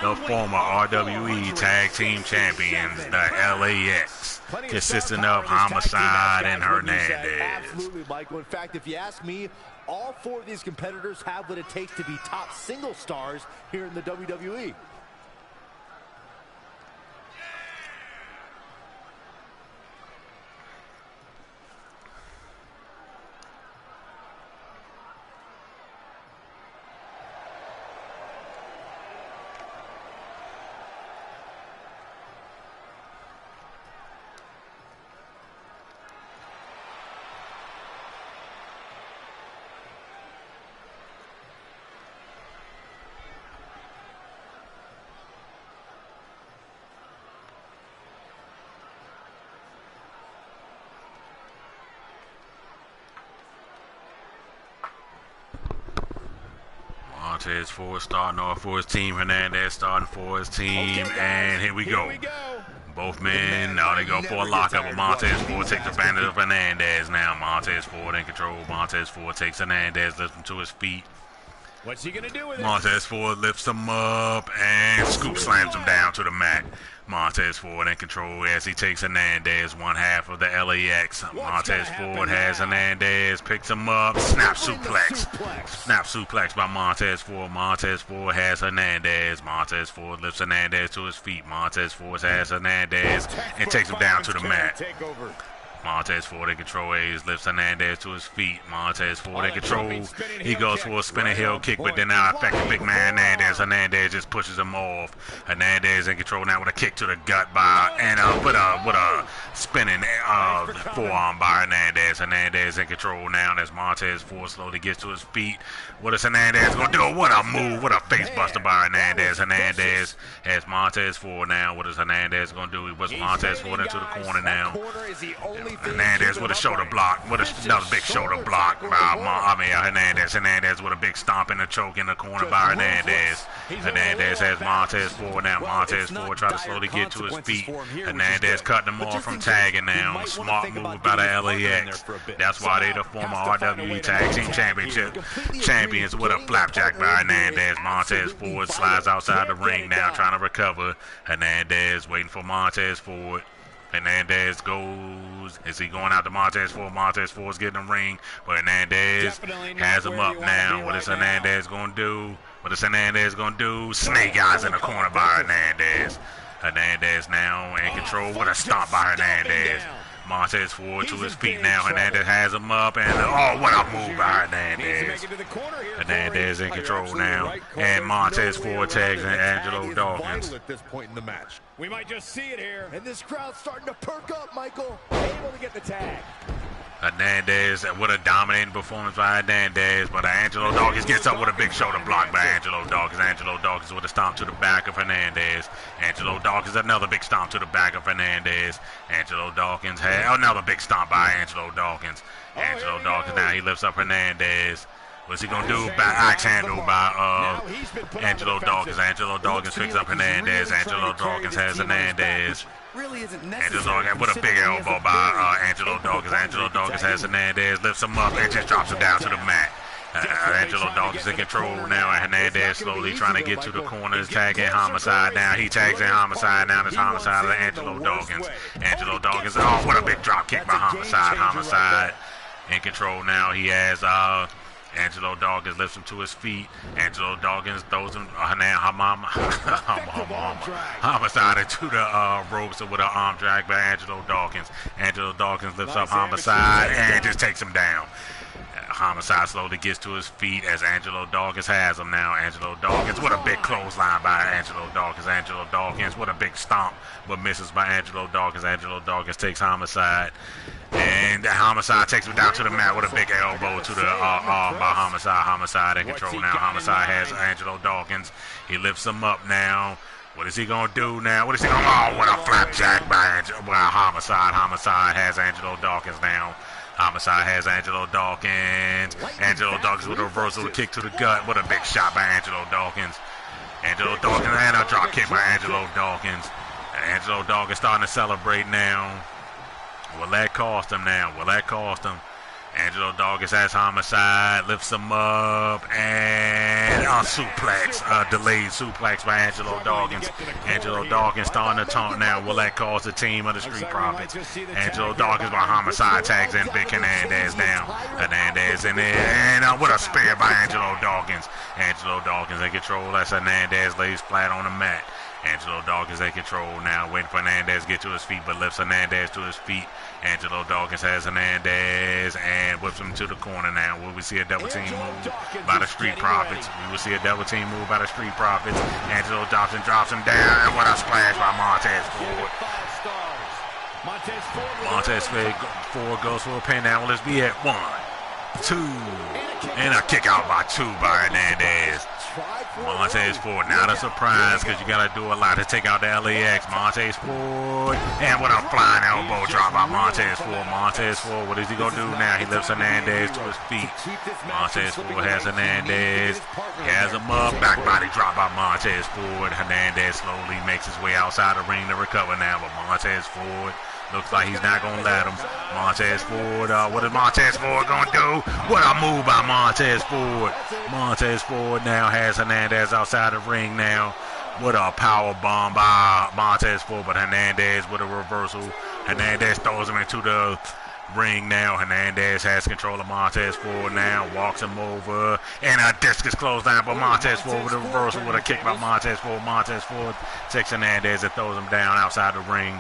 the former RWE Tag Team Champions, the LAX, consisting of Homicide and Hernandez. Absolutely, Michael. In fact, if you ask me, all four of these competitors have what it takes to be top single stars here in the WWE. Montez Ford starting off for his team, Hernandez starting for his team, and here we go. Both men, now they go for a lockup, but Montez Ford takes advantage of Hernandez. Now Montez Ford in control. Montez Ford takes Hernandez, lifts him to his feet. What's he gonna do with it? Montez Ford lifts him up and scoop slams him down to the mat. Montez Ford in control as he takes Hernandez, one half of the LAX. Montez Ford has Hernandez, picks him up, snap suplex. Snap suplex by Montez Ford. Montez Ford has Hernandez. Montez Ford lifts Hernandez to his feet. Montez Ford has Hernandez and takes him down to the mat. Montez Ford in control. Hayes lifts Hernandez to his feet. Montez Ford in control. He goes for a spinning heel kick, but then now affecting big man Hernandez. Hernandez just pushes him off. Hernandez in control now with a kick to the gut by and with a spinning forearm by Hernandez. Hernandez in control now as Montez Ford slowly gets to his feet. What is Hernandez gonna do? What a move! What a face buster by Hernandez. Hernandez has Montez Ford now. What is Hernandez gonna do? He puts Montez Ford into the corner now. Hernandez with a shoulder block. With another big shoulder block by Hernandez. Hernandez with a big stomp and a choke in the corner by Hernandez. Hernandez has Montez Ford now. Montez Ford trying to slowly get to his feet. Hernandez cutting him off from tagging now. Smart move by the LAX. That's why they the former RWE Tag Team Championship champions with a flapjack by Hernandez. Montez Ford slides outside the ring now trying to recover. Hernandez waiting for Montez Ford. Hernandez goes. Is he going out to Montez Ford? Montez Ford's getting the ring. But Hernandez has him up now. What is Hernandez going to do? What is Hernandez going to do? Snake eyes in the corner by Hernandez. Hernandez now in control. What a stomp by Hernandez. Montez Ford to his feet now. Hernandez has him up, and what a move by Hernandez. Hernandez in control now, and Montez Ford tags and Angelo Dawkins. At this point in the match, we might just see it here, and this crowd's starting to perk up. Michael able to get the tag. Hernandez, what a dominating performance by Hernandez, but Angelo Dawkins gets up with a big shoulder block by Angelo Dawkins. Angelo Dawkins with a stomp to the back of Hernandez. Angelo Dawkins, another big stomp to the back of Hernandez. Angelo Dawkins had another big stomp by Angelo Dawkins. Angelo Dawkins now he lifts up Hernandez. What's he gonna do? Axe handle by Angelo Dawkins. Angelo Dawkins picks up Hernandez. Angelo Dawkins has Hernandez. Angelo Dawkins with a big elbow by Angelo Dawkins. Angelo Dawkins has Hernandez, lifts him up and just drops him down to the mat. Angelo Dawkins in control now, and Hernandez slowly trying to get to the corners, tagging Homicide now. He tags in Homicide now. It's Homicide of Angelo Dawkins. Angelo Dawkins, what a big drop kick by Homicide. Homicide in control now. He has Angelo Dawkins lifts him to his feet. Angelo Dawkins throws him Homicide into the ropes with an arm drag by Angelo Dawkins. Angelo Dawkins lifts up Homicide and just takes him down. Homicide slowly gets to his feet as Angelo Dawkins has him now. Angelo Dawkins, what a big clothesline by Angelo Dawkins. Angelo Dawkins, what a big stomp, but misses by Angelo Dawkins. Angelo Dawkins takes Homicide, and Homicide takes him down to the mat with a big elbow to the arm by Homicide. Homicide in control now. Homicide has Angelo Dawkins. He lifts him up now. What is he going to do now? What is he going to do? Oh, what a flapjack by Homicide. Homicide has Angelo Dawkins now. Homicide has Angelo Dawkins. Angelo Dawkins with a reversal kick to the gut. What a big shot by Angelo Dawkins. Angelo Dawkins and a drop kick by Angelo Dawkins. Angelo Dawkins starting to celebrate now. Will that cost him now? Will that cost him? Angelo Dawkins has Homicide, lifts him up, and suplex, delayed suplex by Angelo Dawkins. Angelo Dawkins starting to taunt now. Will that cause the team of the Street Profits? Angelo Dawkins by Homicide tags in Big Hernandez down. Hernandez in there, and what a spear by Angelo Dawkins. Angelo Dawkins in control as Hernandez lays flat on the mat. Angelo Dawkins in control now, waiting for Hernandez to get to his feet, but lifts Hernandez to his feet. Angelo Dawkins has Hernandez and whips him to the corner now. Will we see a double team move by the Street Profits? We will see a double team move by the Street Profits. Angelo Dawkins drops him down, and what a splash by Montez Ford. Montez Ford goes for a pin now. Let's be at 1, 2, and a kick out by 2 by Hernandez. Montez Ford, not a surprise because you got to do a lot to take out the LAX. Montez Ford, and what a flying elbow drop by Montez Ford. Montez Ford, what is he going to do now? He lifts Hernandez to his feet. Montez Ford has Hernandez. He has him up. Back body drop by Montez Ford. Hernandez slowly makes his way outside the ring to recover now, but Montez Ford looks like he's not going to let him. Montez Ford, what is Montez Ford going to do? What a move by Montez Ford. Montez Ford now has Hernandez outside the ring now. What a power bomb by Montez Ford, but Hernandez with a reversal. Hernandez throws him into the ring now. Hernandez has control of Montez Ford now, walks him over, and a discus clothesline by Montez Ford with a reversal with a kick by Montez Ford. Montez Ford takes Hernandez and throws him down outside the ring.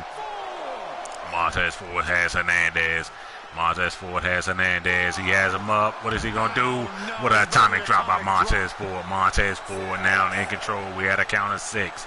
Montez Ford has Hernandez. Montez Ford has Hernandez. He has him up. What is he going to do? What an atomic drop by Montez Ford. Montez Ford now in control. We had a count of 6.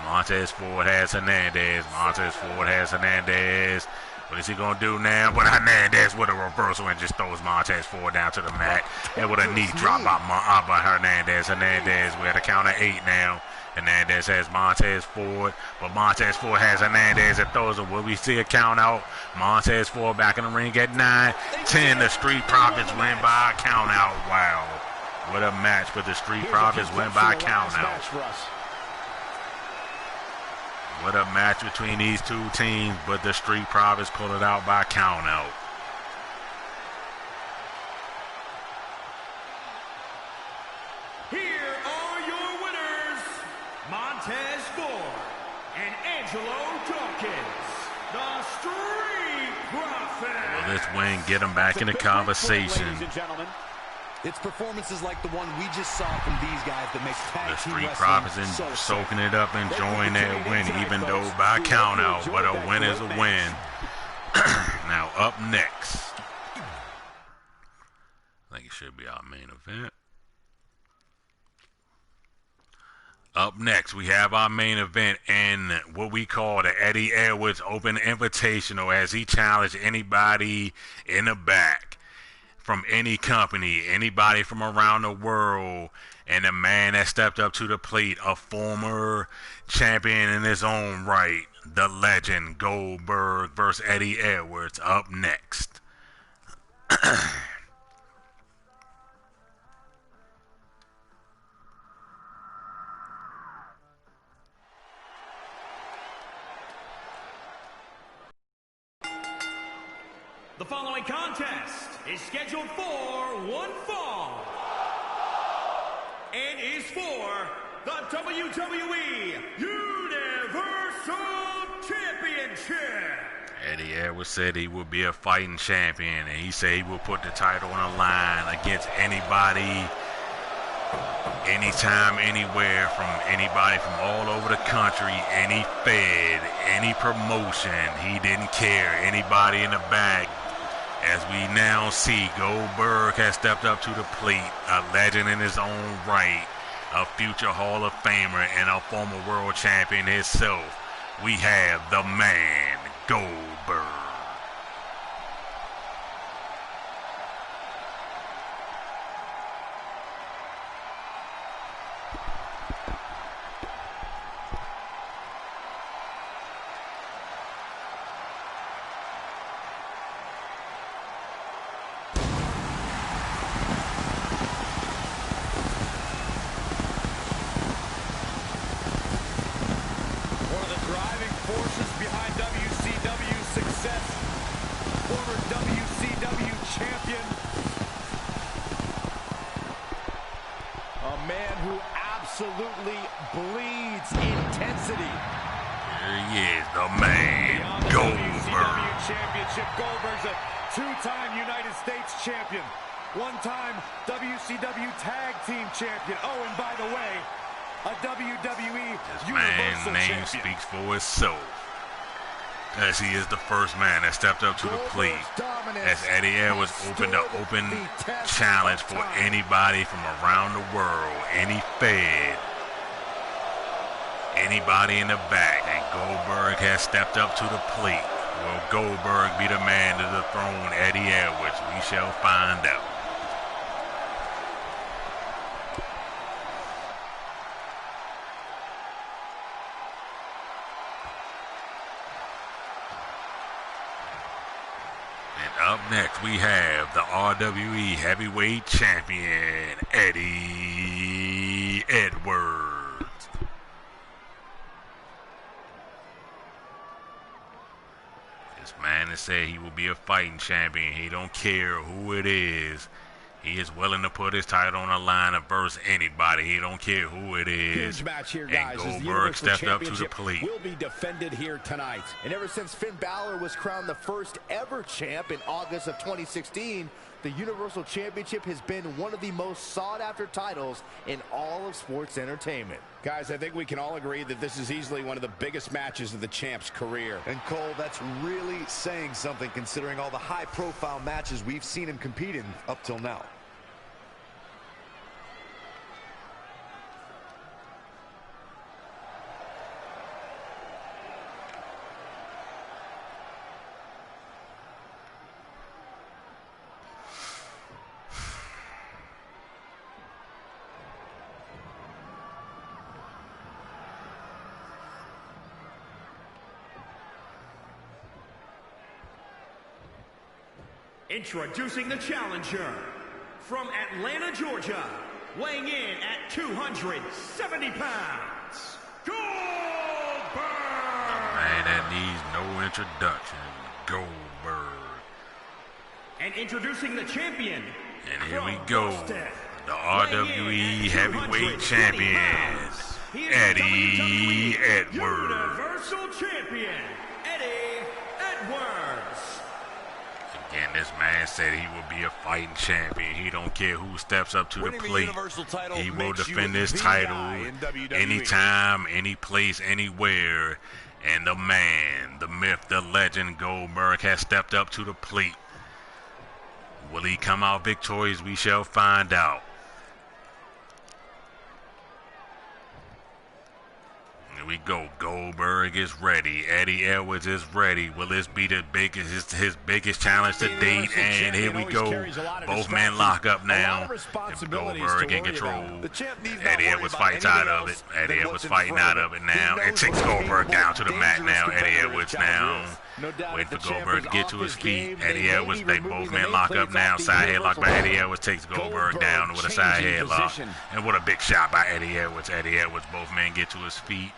Montez Ford has Hernandez. Montez Ford has Hernandez. What is he going to do now? But Hernandez with a reversal and just throws Montez Ford down to the mat. And with a knee drop by Hernandez. Hernandez, we had a count of 8 now. Hernandez has Montez Ford, but Montez Ford has Hernandez that throws it. Will we see a count out? Montez Ford back in the ring at 9. 10, the Street Profits win by a count out. Wow. What a match, but the Street Profits win by a count out. What a match between these two teams, but the Street Profits pull it out by a count out. Here are your winners, Montez Ford and Angelo Dawkins, the Street Profits. Will this win get them back in the conversation? Ladies and gentlemen, it's performances like the one we just saw from these guys that makes tag The team Street wrestling Profits so soaking it up, enjoying that win, even though by count out. But a win is a win. Now up next, I think it should be our main event. Up next, we have our main event in what we call the Eddie Edwards Open Invitational, as he challenged anybody in the back from any company, anybody from around the world, and the man that stepped up to the plate, a former champion in his own right, the legend Goldberg versus Eddie Edwards. Up next. The following contest is scheduled for one fall and is for the WWE Universal Championship. Eddie Edwards said he would be a fighting champion, and he said he will put the title on the line against anybody, anytime, anywhere, from anybody from all over the country, any fed, any promotion. He didn't care. Anybody in the back. As we now see, Goldberg has stepped up to the plate, a legend in his own right, a future Hall of Famer, and a former world champion himself. We have the man, Goldberg. Absolutely bleeds intensity. Here he is, the man, Goldberg. Championship. Goldberg's a two-time United States champion, one-time WCW Tag Team champion. Oh, and by the way, a WWE This Universal man's name champion. speaks for itself, as he is the first man that stepped up to the plate, as Eddie Edwards opened the open challenge for anybody from around the world, any fed, anybody in the back, and Goldberg has stepped up to the plate. Will Goldberg be the man to dethrone Eddie Edwards? We shall find out. Up next, we have the RWE Heavyweight Champion, Eddie Edwards. This man has said he will be a fighting champion. He don't care who it is. He is willing to put his title on the line and verse anybody. He don't care who it is. Huge match here, And guys. Goldberg stepped up to the plate. Will be defended here tonight. And ever since Finn Balor was crowned the first ever champ in August of 2016, the Universal Championship has been one of the most sought-after titles in all of sports entertainment. Guys, I think we can all agree that this is easily one of the biggest matches of the champ's career. And Cole, that's really saying something considering all the high-profile matches we've seen him compete in up till now. Introducing the challenger from Atlanta, Georgia, weighing in at 270 pounds, Goldberg! Man, that needs no introduction. Goldberg. And introducing the champion. And here we go. The RWE Heavyweight Champion, Eddie Edwards. Universal Champion, Eddie Edwards. Again, this man said he will be a fighting champion. He don't care who steps up to the plate. He will defend his title anytime, any place, anywhere. And the man, the myth, the legend, Goldberg has stepped up to the plate. Will he come out victorious? We shall find out. Here we go. Goldberg is ready. Eddie Edwards is ready. Will this be the biggest, his biggest challenge to date? And here we go. Both men lock up now. And Goldberg in control. Eddie Edwards fights out of it. Eddie Edwards fighting out of it now. And takes Goldberg down to the mat now. Eddie Edwards now. Wait for Goldberg to get to his feet. Eddie Edwards, they both men lock up now. Side headlock by Eddie Edwards takes Goldberg down with a side headlock. And what a big shot by Eddie Edwards. Eddie Edwards, both men get to his feet.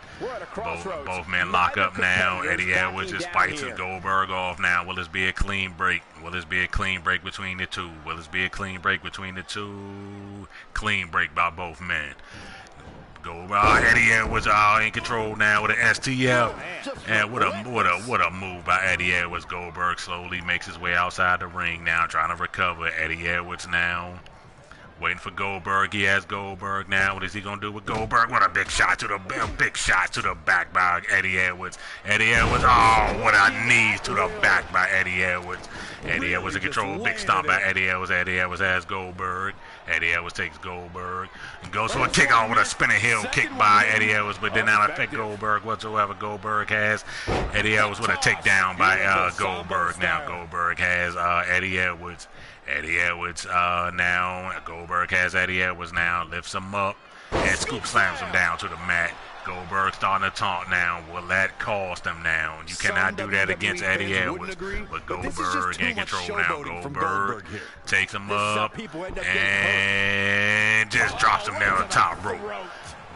Both men lock up now. Eddie Edwards just fights Goldberg off now. Will this be a clean break? Will this be a clean break between the two? Will this be a clean break between the two? Clean break by both men. Eddie Edwards in control now with an STL. And what a move by Eddie Edwards. Goldberg slowly makes his way outside the ring now, trying to recover. Eddie Edwards now waiting for Goldberg. He has Goldberg now. What is he gonna do with Goldberg? What a big shot to the back by Eddie Edwards. Eddie Edwards, what a knees to the back by Eddie Edwards. Eddie Edwards in control. Big stomp by Eddie Edwards. Eddie Edwards has Goldberg. Eddie Edwards takes Goldberg and goes for a kick out with a spinning heel kick by Eddie Edwards, but did not affect Goldberg whatsoever. Goldberg has Eddie Edwards with a takedown by Goldberg. Now Goldberg has Eddie Edwards. Eddie Edwards now. Goldberg has Eddie Edwards now. Lifts him up and scoop slams him down to the mat. Goldberg starting to taunt now. Will that cost him now? You cannot do that against Eddie Edwards. But Goldberg in control now. Goldberg takes him up and just drops him down the top rope.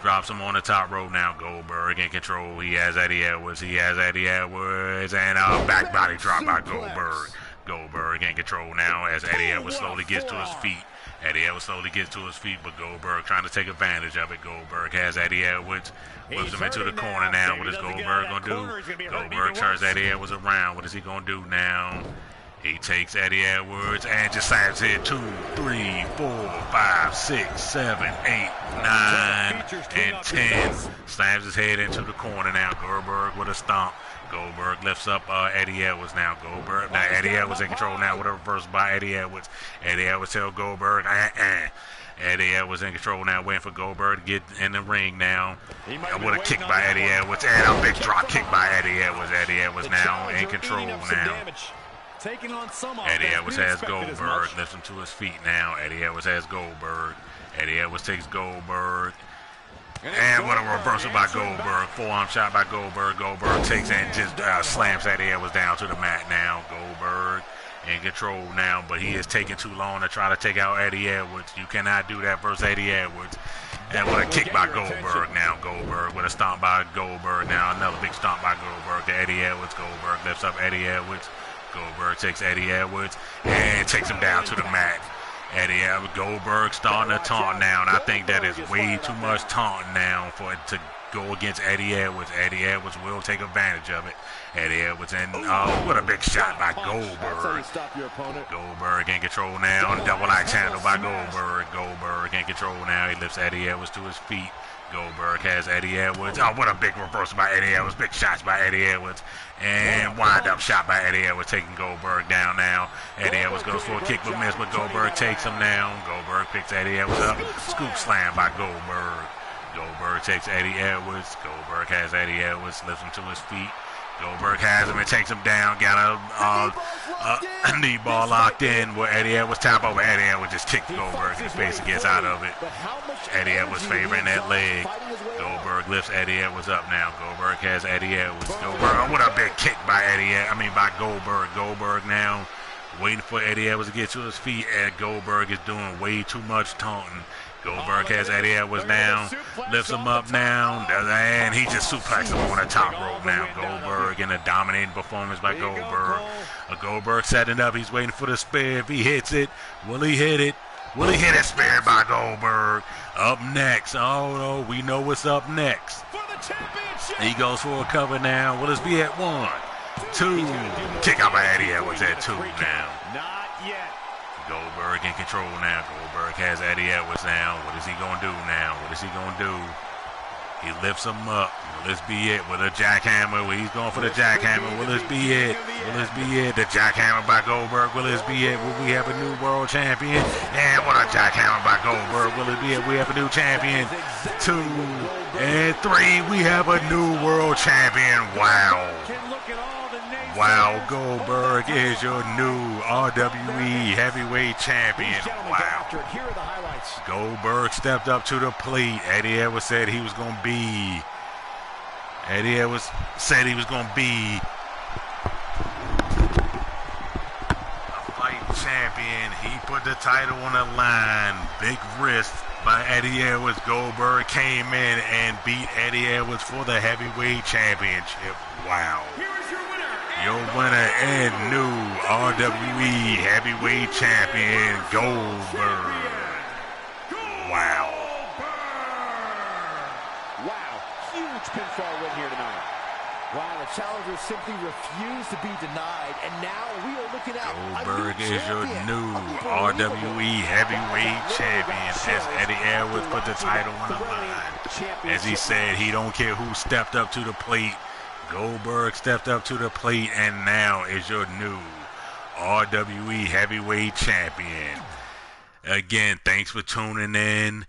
Drops him on the top rope now. Goldberg in control. He has Eddie Edwards. And a back body drop by Goldberg. Goldberg in control now as Eddie Edwards slowly gets to his feet. Eddie Edwards slowly gets to his feet, but Goldberg trying to take advantage of it. Goldberg has Eddie Edwards, moves him into the corner now. What is Goldberg going to do? Goldberg turns Eddie Edwards around. What is he going to do now? He takes Eddie Edwards and just slams it 2, 3, 4, 5, 6, 7, 8, 9, and 10. Slams his head into the corner now. Goldberg with a stomp. Goldberg lifts up Eddie Edwards now. Eddie Edwards in control now with a reversal by Eddie Edwards. Eddie Edwards tells Goldberg, Eddie Edwards in control now, waiting for Goldberg to get in the ring now. With a kick by Eddie Edwards and a big drop kick by Eddie Edwards. Eddie Edwards now in control now. Eddie Edwards has Goldberg, lifts him to his feet now. Eddie Edwards has Goldberg. Eddie Edwards takes Goldberg. And what a reversal by Goldberg. Forearm shot by Goldberg. Goldberg takes and just slams Eddie Edwards down to the mat now. Goldberg in control now, but he is taking too long to try to take out Eddie Edwards. You cannot do that versus Eddie Edwards. And what a kick by Goldberg now. Goldberg with a stomp by Goldberg now. Another big stomp by Goldberg to Eddie Edwards. Goldberg lifts up Eddie Edwards. Goldberg takes Eddie Edwards and takes him down to the mat. Eddie Edwards, Goldberg starting to taunt now, and I think that is way too much taunting now for it to go against Eddie Edwards. Eddie Edwards will take advantage of it. Eddie Edwards, and what a big shot by Goldberg. Goldberg in control now. Double axe handle by Goldberg. Goldberg in control now. He lifts Eddie Edwards to his feet. Goldberg has Eddie Edwards. Oh, what a big reversal by Eddie Edwards. Big shots by Eddie Edwards. And wind-up shot by Eddie Edwards, taking Goldberg down now. Eddie Edwards goes for a kick but miss, but Goldberg takes him down. Goldberg picks Eddie Edwards up. Scoop slam by Goldberg. Goldberg takes Eddie Edwards. Goldberg has Eddie Edwards, lifts him to his feet. Goldberg has him and takes him down. Got a knee ball locked in where Eddie Edwards tap over. Eddie Edwards just kicks Goldberg in the face and gets out of it. Eddie Edwards favoring that leg. Goldberg lifts Eddie Edwards up now. Goldberg has Eddie Edwards. Goldberg, what a big kick by by Goldberg. Goldberg now waiting for Eddie Edwards to get to his feet, and Goldberg is doing way too much taunting. Goldberg has Eddie Edwards down, lifts him up now, and he just suplexes him on the top rope now. Goldberg in a dominating performance by Goldberg. Goldberg setting up, he's waiting for the spear. If he hits it, will he hit it? Will he hit a spear by Goldberg? Up next, oh no, we know what's up next. He goes for a cover now. Will this be at 1, 2? Kick out by Eddie Edwards at 2 now. Not yet. Goldberg in control now. Goldberg has Eddie Edwards now. What is he going to do now? What is he going to do? He lifts him up. Will this be it? With a jackhammer. He's going for the jackhammer. Will this be it? Will this be it? The jackhammer by Goldberg. Will this be it? Will we have a new world champion? And what a jackhammer by Goldberg. Will it be it? We have a new champion. 2 and 3. We have a new world champion. Wow. Wow, Goldberg is your new RWE heavyweight champion. Wow. Goldberg stepped up to the plate. Eddie Edwards said he was going to be. Eddie Edwards said he was going to be a fight champion. He put the title on the line. Big wrist by Eddie Edwards. Goldberg came in and beat Eddie Edwards for the heavyweight championship. Wow. Your winner and new RWE heavyweight champion, Goldberg. Wow. Wow, huge pinfall win here tonight. Wow, the challenger simply refused to be denied, and now we are looking at Goldberg is your new RWE heavyweight champion as Eddie Edwards put the title on the line. As he said, he don't care who stepped up to the plate. Goldberg stepped up to the plate and now is your new RWE heavyweight champion. Again, thanks for tuning in.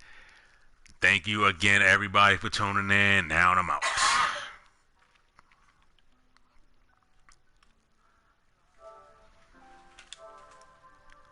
Thank you again, everybody, for tuning in. Now I'm out.